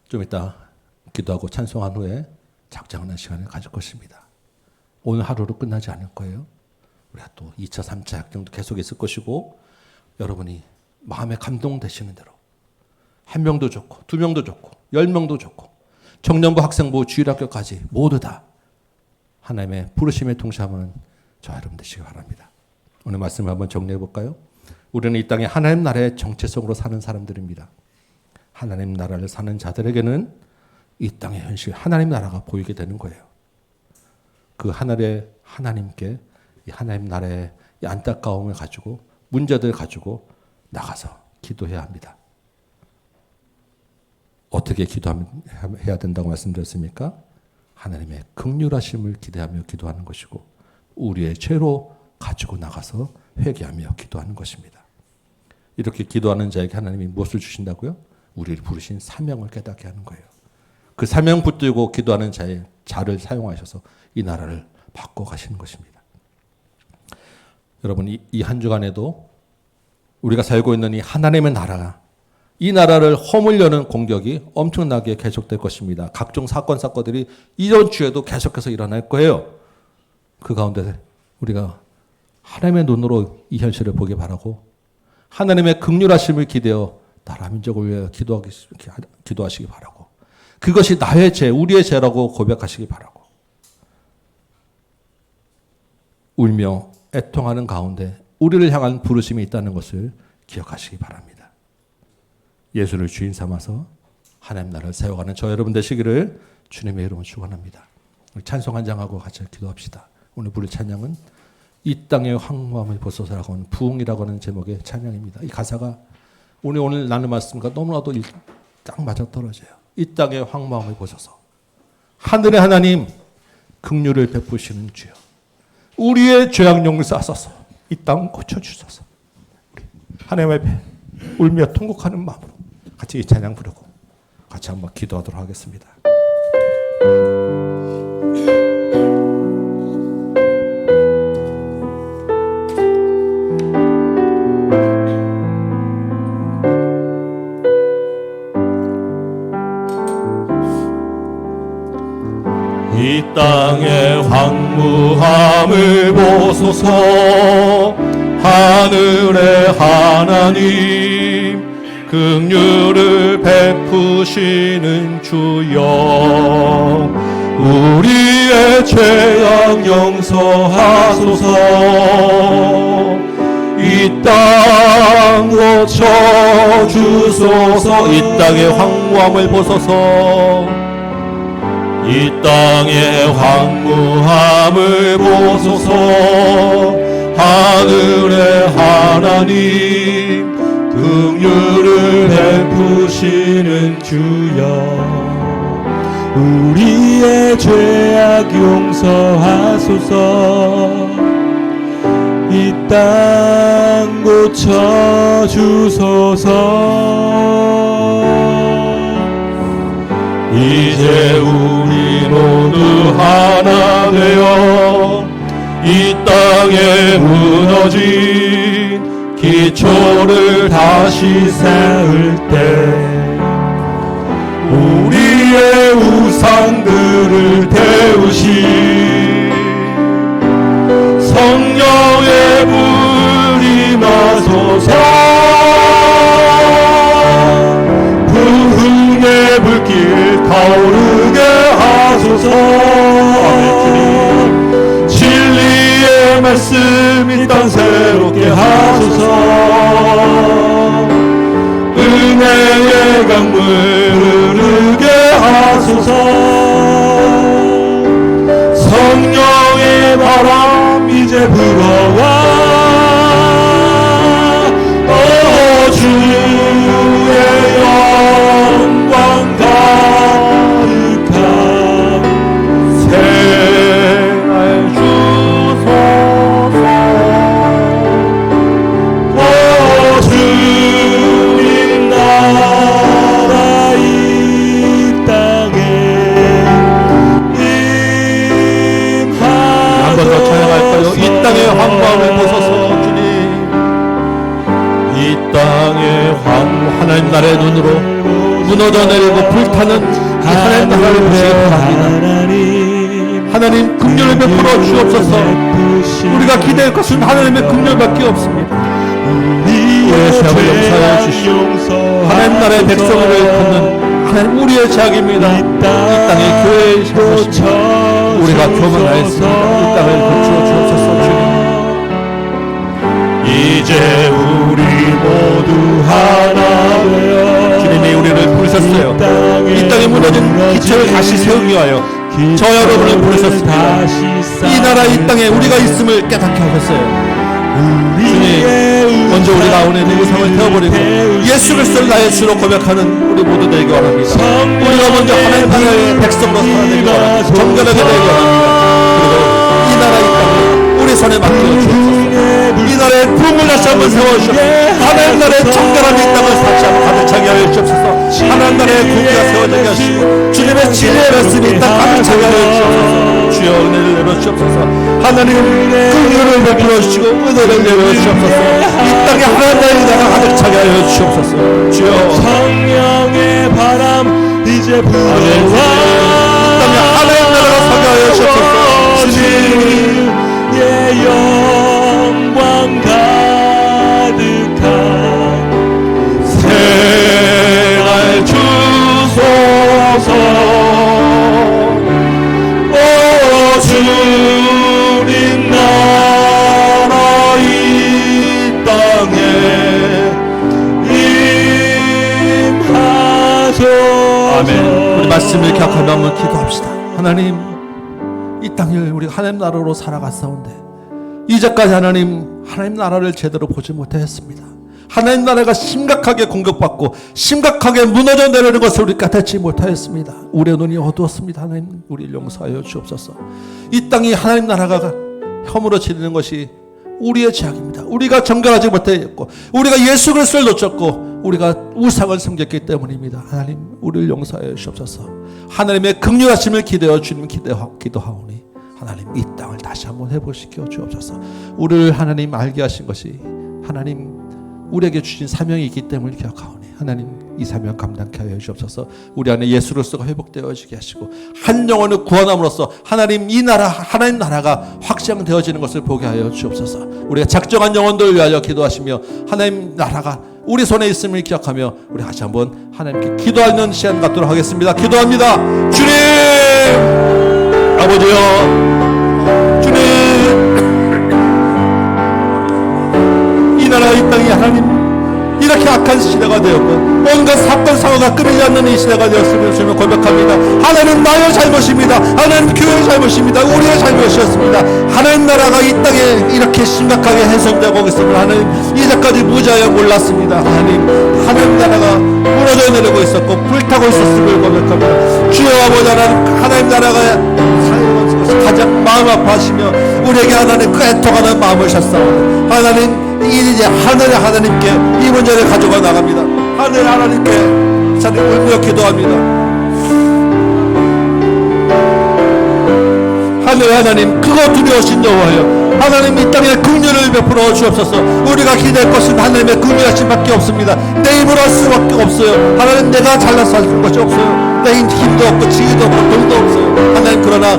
좀 이따 기도하고 찬송한 후에 작정하는 시간을 가질 것입니다. 오늘 하루로 끝나지 않을 거예요. 우리가 또 2차, 3차 학경도 계속 있을 것이고 여러분이 마음에 감동되시는 대로 1명도 좋고 2명도 좋고 10명도 좋고 청년부, 학생부, 주일학교까지 모두 다 하나님의 부르심에 동참하는 저와 여러분 되시기 바랍니다. 오늘 말씀을 한번 정리해 볼까요? 우리는 이 땅에 하나님 나라의 정체성으로 사는 사람들입니다. 하나님 나라를 사는 자들에게는 이 땅의 현실, 하나님 나라가 보이게 되는 거예요. 그 하늘의 하나님께 이 하나님 나라의 이 안타까움을 가지고 문제들을 가지고 나가서 기도해야 합니다. 어떻게 기도해야 된다고 말씀드렸습니까? 하나님의 긍휼하심을 기대하며 기도하는 것이고 우리의 죄로 가지고 나가서 회개하며 기도하는 것입니다. 이렇게 기도하는 자에게 하나님이 무엇을 주신다고요? 우리를 부르신 사명을 깨닫게 하는 거예요. 그 사명 붙들고 기도하는 자를 사용하셔서 이 나라를 바꿔가시는 것입니다. 여러분 이 한 주간에도 우리가 살고 있는 이 하나님의 나라가 이 나라를 허물려는 공격이 엄청나게 계속될 것입니다. 각종 사건들이 이번 주에도 계속해서 일어날 거예요. 그 가운데 우리가 하나님의 눈으로 이 현실을 보기 바라고 하나님의 긍휼하심을 기대어 나라 민족을 위해 기도하시기 바라고 그것이 나의 죄, 우리의 죄라고 고백하시기 바라고 울며 애통하는 가운데 우리를 향한 부르심이 있다는 것을 기억하시기 바랍니다. 예수를 주인 삼아서 하나님 나라를 세워가는 저 여러분 되시기를 주님의 이름으로 축원합니다. 찬송 한 장하고 같이 기도합시다. 오늘 부를 찬양은 이 땅의 황무함을 보소서라고 하는 부흥이라고 하는 제목의 찬양입니다. 이 가사가 오늘 나눈 말씀과 너무나도 딱 맞아떨어져요. 이 땅의 황무함을 보소서. 하늘의 하나님 긍휼을 베푸시는 주여 우리의 죄악 용서하소서. 이 땅 고쳐주소서. 하나님 앞에 울며 통곡하는 마음으로 같이 이 찬양 부르고 같이 한번 기도하도록 하겠습니다. 이 땅의 황무함을 보소서. 하늘의 하나님 긍휼을 베푸시는 주여 우리의 죄악 용서하소서. 이 땅 고쳐주소서. 이 땅의 황무함을 보소서. 이 땅의 황무함을 보소서. 하늘의 하나님 긍휼을 베푸시는 주여 우리의 죄악 용서하소서. 이 땅 고쳐주소서. 이제 우리 모두 하나 되어 이 땅에 무너진 기초를 다시 세울 때 우리의 우상들을 태우시 성령의 불이 임하소서. 부흥의 불길 타오르게 하소서. 진리의 말씀 이 땅 새롭게 하소서. 은혜의 강물 흐르게 하소서. 성령의 바람 이제 불어와 주의 영광 가득한 생활 주소서. 주님 나라 이 땅에 한 번 더 찬양할까요? 이 땅의 황무함을 보소서. 주님 이 땅의 황무 하나님 나라의 눈으로 무너져 내리고 불타는 이 하나님 나라를 보시기 바랍니다. 하나님 긍휼을 베풀어 주옵소서. 우리가 기대할 것은 하나님의 긍휼밖에 없습니다. 우리의 죄악을 용서하여 주시오. 하나님 나라의 백성을 걷는 하나님 우리의 죄악입니다. 이 땅의 교회의 것입니다. 우리가 교만하였습니다. 이 땅을 고쳐 주옵소서. 주님 이제 우리 모두 하나 되어 주님이 우리를 부르셨어요. 이 땅에 무너진 기초를 다시 세우기 위하여 저 여러분을 부르셨습니다. 이 나라 이 땅에 우리가 있음을 깨닫게 하셨어요. 주님 먼저 우리가 오늘 우상을 태워버리고 예수 그리스도를 나의 주로 고백하는 우리 모두 되기 원합니다. 우리가 먼저 하나님 나라의 백성으로 살아내기 원합니다. 정결하게 되기 원합니다. 그리고 이 나라 이 땅을 우리 손에 맡겨 주옵소서. 이 나라의 부흥을 다시 한번 세워주시옵소서. 하나님 나라의 정결한 이 땅을 다시 한번 가득 차게 하여 주옵소서. 하나님 나라의 국기가 세워지게 하시고 주님의 진리의 말씀이 이 땅 가득 차게 하여 주옵소서. 주여 은혜를 내려주옵소서. 하나님 긍휼을 베풀어 주시고 은혜를 내려주옵소서. 이 땅에 하나님 나라의 나라 가득 차게 하여 주옵소서. 주여 성령의 바람 이제 불어와 이 땅에 하나님 나라가 서게 하여 주옵소서. 주님의 영광 가득한 생활 주소서. 오 주님 나라 이 땅에 임하소서. 아멘. 우리 말씀을 기억하며 한번 기도합시다. 하나님 이 땅을 우리 하나님 나라로 살아갔사온데 이제까지 하나님 나라를 제대로 보지 못했습니다. 하나님 나라가 심각하게 공격받고 심각하게 무너져 내리는 것을 우리 깨닫지 못하였습니다. 우리의 눈이 어두웠습니다. 하나님 우리를 용서하여 주옵소서. 이 땅이 하나님 나라가 허물어지는 것이 우리의 죄악입니다. 우리가 정결하지 못했고 우리가 예수 그리스도를 놓쳤고 우리가 우상을 섬겼기 때문입니다. 하나님 우리를 용서하여 주옵소서. 하나님의 긍휼하심을 기대어 주님 기도하오니 하나님 이 땅을 다시 한번 해보시켜 주옵소서. 우리를 하나님 알게 하신 것이 하나님 우리에게 주신 사명이 있기 때문에 기억하오니 하나님 이 사명 감당케 하여 주옵소서. 우리 안에 예수 그리스도가 회복되어지게 하시고 한 영혼을 구원함으로써 하나님 이 나라 하나님 나라가 확장되어지는 것을 보게 하여 주옵소서. 우리가 작정한 영혼들을 위하여 기도하시며 하나님 나라가 우리 손에 있음을 기억하며 우리 다시 한번 하나님께 기도하는 시간 갖도록 하겠습니다. 기도합니다. 주님 아버지여, 주님 이 나라 이 땅이 하나님 이렇게 악한 시대가 되었고 온갖 사건 사고가 끊이지 않는 이 시대가 되었음을 주님 고백합니다. 하나님 나의 잘못입니다. 하나님 교회의 잘못입니다. 우리의 잘못이었습니다. 하나님 나라가 이 땅에 이렇게 심각하게 훼손되고 있음을 하나님 이제까지 무지하여 몰랐습니다. 하나님 나라가 무너져 내리고 있었고 불타고 있었음을 고백합니다. 주여 아버지 하나님 나라가 상해온 것을 가장 마음 아파하시며 우리에게 하나님 그 애통하는 마음을 셨사오니 하나님 이제 하늘의 하나님께 이 문제를 가져가 나갑니다. 하늘의 하나님께 하나님 울며 기도합니다. 하늘의 하나님 그거 두려우신 여호와여, 하나님 이 땅에 긍휼을 베풀어 주옵소서. 우리가 기댈 것은 하나님의 긍휼하심밖에 없습니다. 내 힘으로 할 수밖에 없어요. 하나님 내가 잘나서 할 것이 없어요. 내 힘도 없고 지위도 없고 돈도 없어요. 하나님 그러나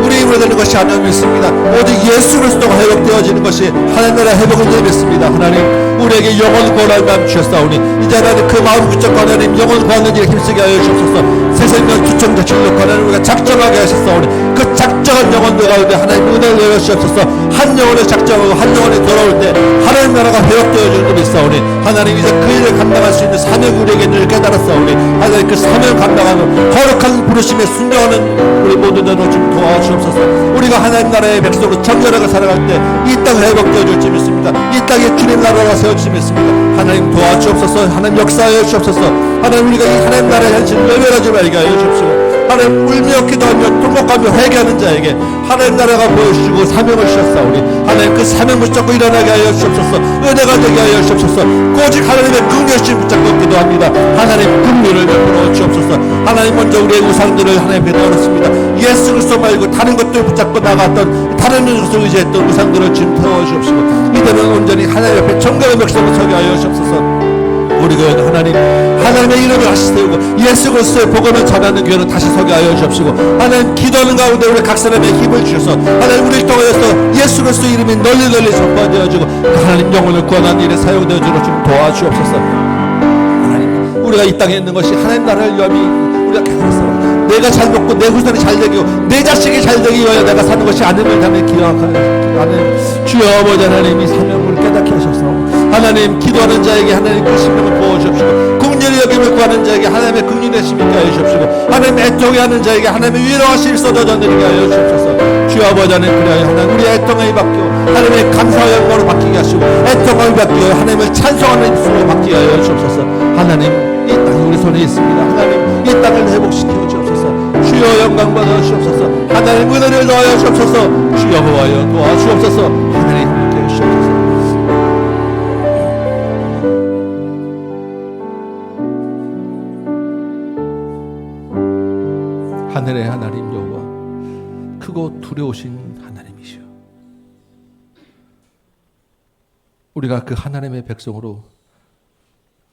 우리 힘으로 되는 것이 아니라 믿습니다. 오직 예수 그리스도가 회복되어지는 것이 하나님 나라의 회복을 믿습니다. 하나님 우리에게 영원 구원할 마음 주셨사오니 이제 하나님 그 마음 붙잡고 하나님 영원 구하는 일에 힘쓰게 하여 주옵소서. 새 생명 투청자 진력 하나님 우리가 작정하게 하셨사오니 그 작정한 영혼들 가운데 하나님 은혜를 내려 주옵소서. 한 영혼을 작정하고 한 영혼이 돌아올 때 하나님 나라가 회복되어지는 줄 믿사오니 하나님 이제 그 일을 감당할 수 있는 사명 우리에게 늘 깨달았사오니 하나님 그 사명 감당하는 거룩한 부르심에 순종하는 우리 모두들로 좀 도와주옵소서. 우리가 하나님 나라의 백성으로 정결하게 살아갈 때 이 땅 회복되어질 줄 믿습니다. 이 땅에 주님 나라가 세워질 줄 믿습니다. 하나님 도와주옵소서. 하나님 역사하여 주옵소서. 하나님 우리가 이 하나님 나라의 현실을 외면하지 말게 하여 주옵소서. 하나님 울며 기도하며 통곡하며 회개하는 자에게 하나님 나라가 보여주시고 사명을 주셨사오니 하나님 그 사명 붙잡고 일어나게 하여 주옵소서. 은혜가 되게 하여 주옵소서. 오직 하나님의 긍휼심 붙잡고 기도합니다. 하나님 긍휼을 베풀어 주옵소서. 하나님 먼저 우리의 우상들을 하나님께 내어놓습니다. 예수 그리스도 말고 다른 것들 붙잡고 나갔던 다른 것을 의지했던 우상들을 지금 태워 주옵시고 이제는 온전히 하나님 앞에 정결한 백성을 서게 하여 주옵소서. 우리 교회는 하나님의 이름을 다시 세우고 예수 그리스도의 복음을 전하는 교회는 다시 서게 하여 주옵시고 하나님 기도하는 가운데 우리 각 사람의 힘을 주셔서 하나님 우리를 통하여서 예수 그리스도 이름이 널리 선포되어지고 하나님 영혼을 구원하는 일에 사용되어지도록 좀 도와주옵소서. 하나님 우리가 이 땅에 있는 것이 하나님 나라를 위함이 우리가 깨달았어. 내가 잘 먹고 내 후손이 잘 되고 내 자식이 잘 되기 위하여 내가 사는 것이 아님을 담에 기억하는 주여 아버지 하나님 이 사명을 깨닫게 하셔서 하나님 기도하는 자에게 하나님 그 심령을 부어주옵시고 긍휼히 여김을 구하는 자에게 하나님의 긍휼의 심이 있게 하여 주옵시고 하나님 애통해 하는 자에게 하나님의 위로하심 쏟아져 내리게 하여 주옵소서. 주여 아버지 하나님 그리하여 하나님 우리의 애통함이 바뀌어 하나님의 감사와 영광으로 바뀌게 하시고 애통함이 바뀌어 하나님을 찬송하는 입술로 바뀌게 하여 주옵소서. 하나님 이 땅이 우리 손에 있습니다. 하나님 이 땅을 회복시켜 주옵소서. 주여 영광 받아 주옵소서. 하나님 은혜를 더하여 주옵소서. 주여 보아여 도와주옵소서. 하나님 함께 주옵소서. 하늘의 하나님 여호와 크고 두려우신 하나님이시오. 우리가 그 하나님의 백성으로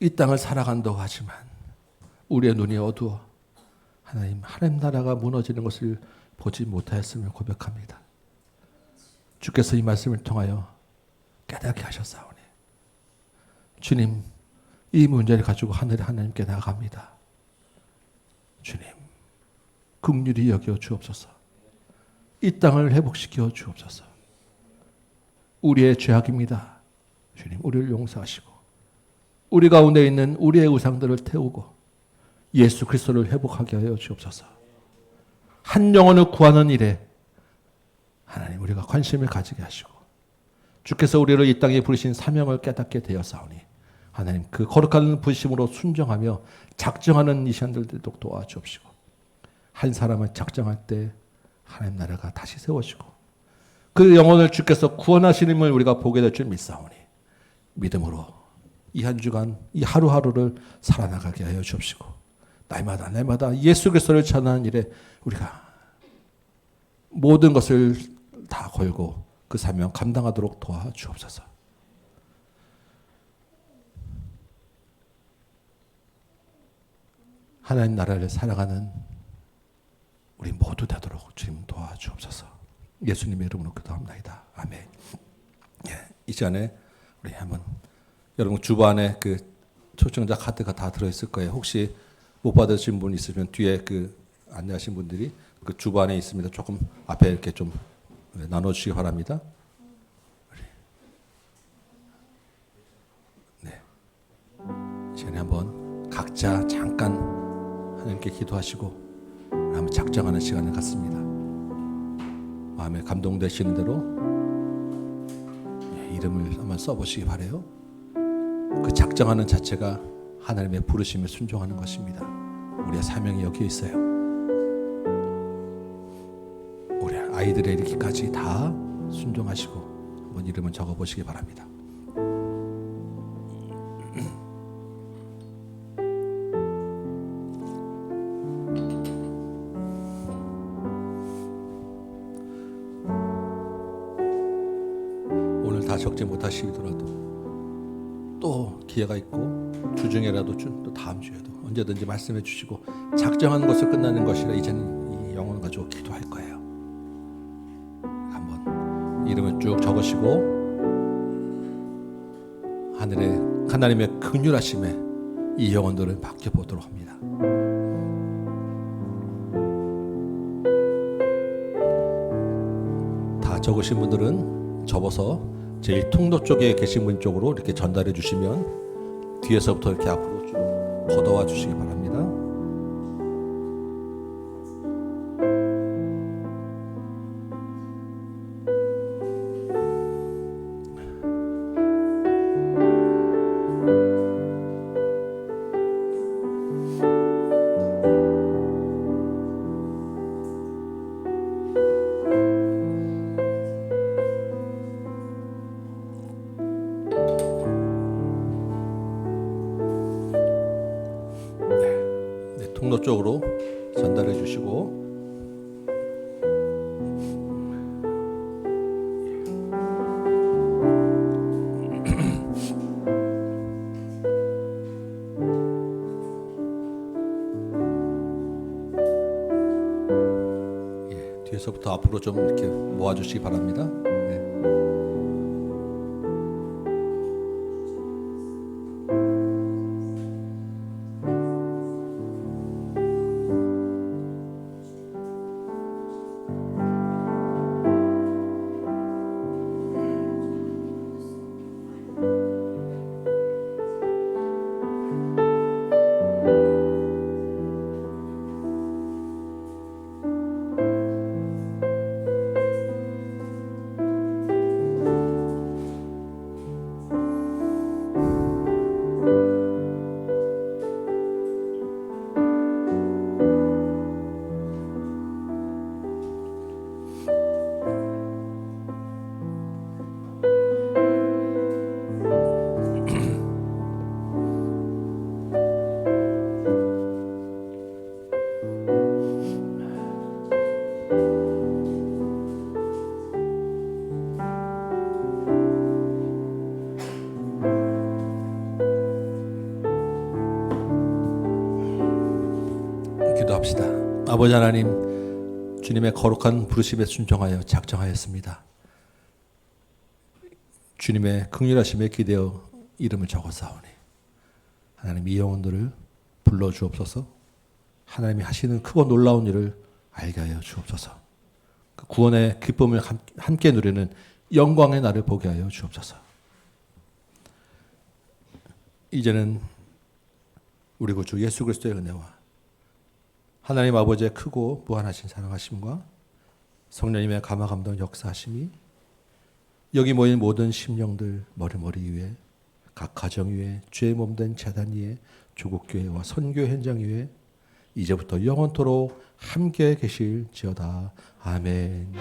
이 땅을 살아간다고 하지만 우리의 눈이 어두워 하나님 나라가 무너지는 것을 보지 못하였음을 고백합니다. 주께서 이 말씀을 통하여 깨닫게 하셨사오니 주님 이 문제를 가지고 하늘의 하나님께 나아갑니다. 주님 긍휼히 여겨 주옵소서. 이 땅을 회복시켜 주옵소서. 우리의 죄악입니다. 주님 우리를 용서하시고 우리 가운데 있는 우리의 우상들을 태우고 예수 그리스도를 회복하게 하여 주옵소서. 한 영혼을 구하는 일에 하나님 우리가 관심을 가지게 하시고 주께서 우리를 이 땅에 부르신 사명을 깨닫게 되었사오니 하나님 그 거룩한 부심으로 순종하며 작정하는 이 시간들도 도와주옵시고 한 사람을 작정할 때 하나님 나라가 다시 세워지고 그 영혼을 주께서 구원하시님을 우리가 보게 될 줄 믿사오니 믿음으로 이 한 주간 이 하루하루를 살아나가게 하여 주옵시고 날마다 예수 그리스도를 전하는 일에 우리가 모든 것을 다 걸고 그 사명 감당하도록 도와주옵소서. 하나님 나라를 사랑하는 우리 모두 되도록 주님 도와주옵소서. 예수님의 이름으로 기도합나이다. 아멘. 예, 이 시간에 우리 한번 여러분 주반에 그 초청자 카드가 다 들어있을 거예요. 혹시 못 받으신 분 있으면 뒤에 그 안내하신 분들이 그 주반에 있습니다. 조금 앞에 이렇게 좀 나눠주시기 바랍니다. 네. 이 시간에 한번 각자 잠깐 하나님께 기도하시고 한번 작정하는 시간을 갖습니다. 마음에 감동되시는 대로 이름을 한번 써보시기 바라요. 그 작정하는 자체가 하나님의 부르심에 순종하는 것입니다. 우리의 사명이 여기에 있어요. 우리 아이들의 이르기까지 다 순종하시고 한번 이름을 적어보시기 바랍니다. 오늘 다 적지 못하시더라도 또 기회가 있고 주중에라도 또 다음 주에도 언제든지 말씀해 주시고 작정한 것을 끝나는 것이라 이제는 이 영혼을 가지고 기도할 거예요. 한번 이름을 쭉 적으시고 하나님의 긍휼하심에 이 영혼들을 맡겨보도록 합니다. 다 적으신 분들은 접어서 제일 통로 쪽에 계신 분 쪽으로 이렇게 전달해 주시면 뒤에서부터 이렇게 앞으로 쭉 걷어와 주시기 바랍니다. 통로 쪽으로 전달해 주시고 뒤에서부터 앞으로 좀 이렇게 모아주시기 바랍니다. 기도합시다. 아버지 하나님, 주님의 거룩한 부르심에 순종하여 작정하였습니다. 주님의 긍휼하심에 기대어 이름을 적어사오니 하나님 이 영혼들을 불러주옵소서. 하나님이 하시는 크고 놀라운 일을 알게 하여 주옵소서. 그 구원의 기쁨을 함께 누리는 영광의 날을 보게 하여 주옵소서. 이제는 우리 구주 예수 그리스도의 은혜와 하나님 아버지의 크고 무한하신 사랑하심과 성령님의 감화감동 역사하심이 여기 모인 모든 심령들 머리머리 위에 각 가정 위에 죄의 몸된 제단 위에 조국교회와 선교 현장 위에 이제부터 영원토록 함께 계실지어다. 아멘.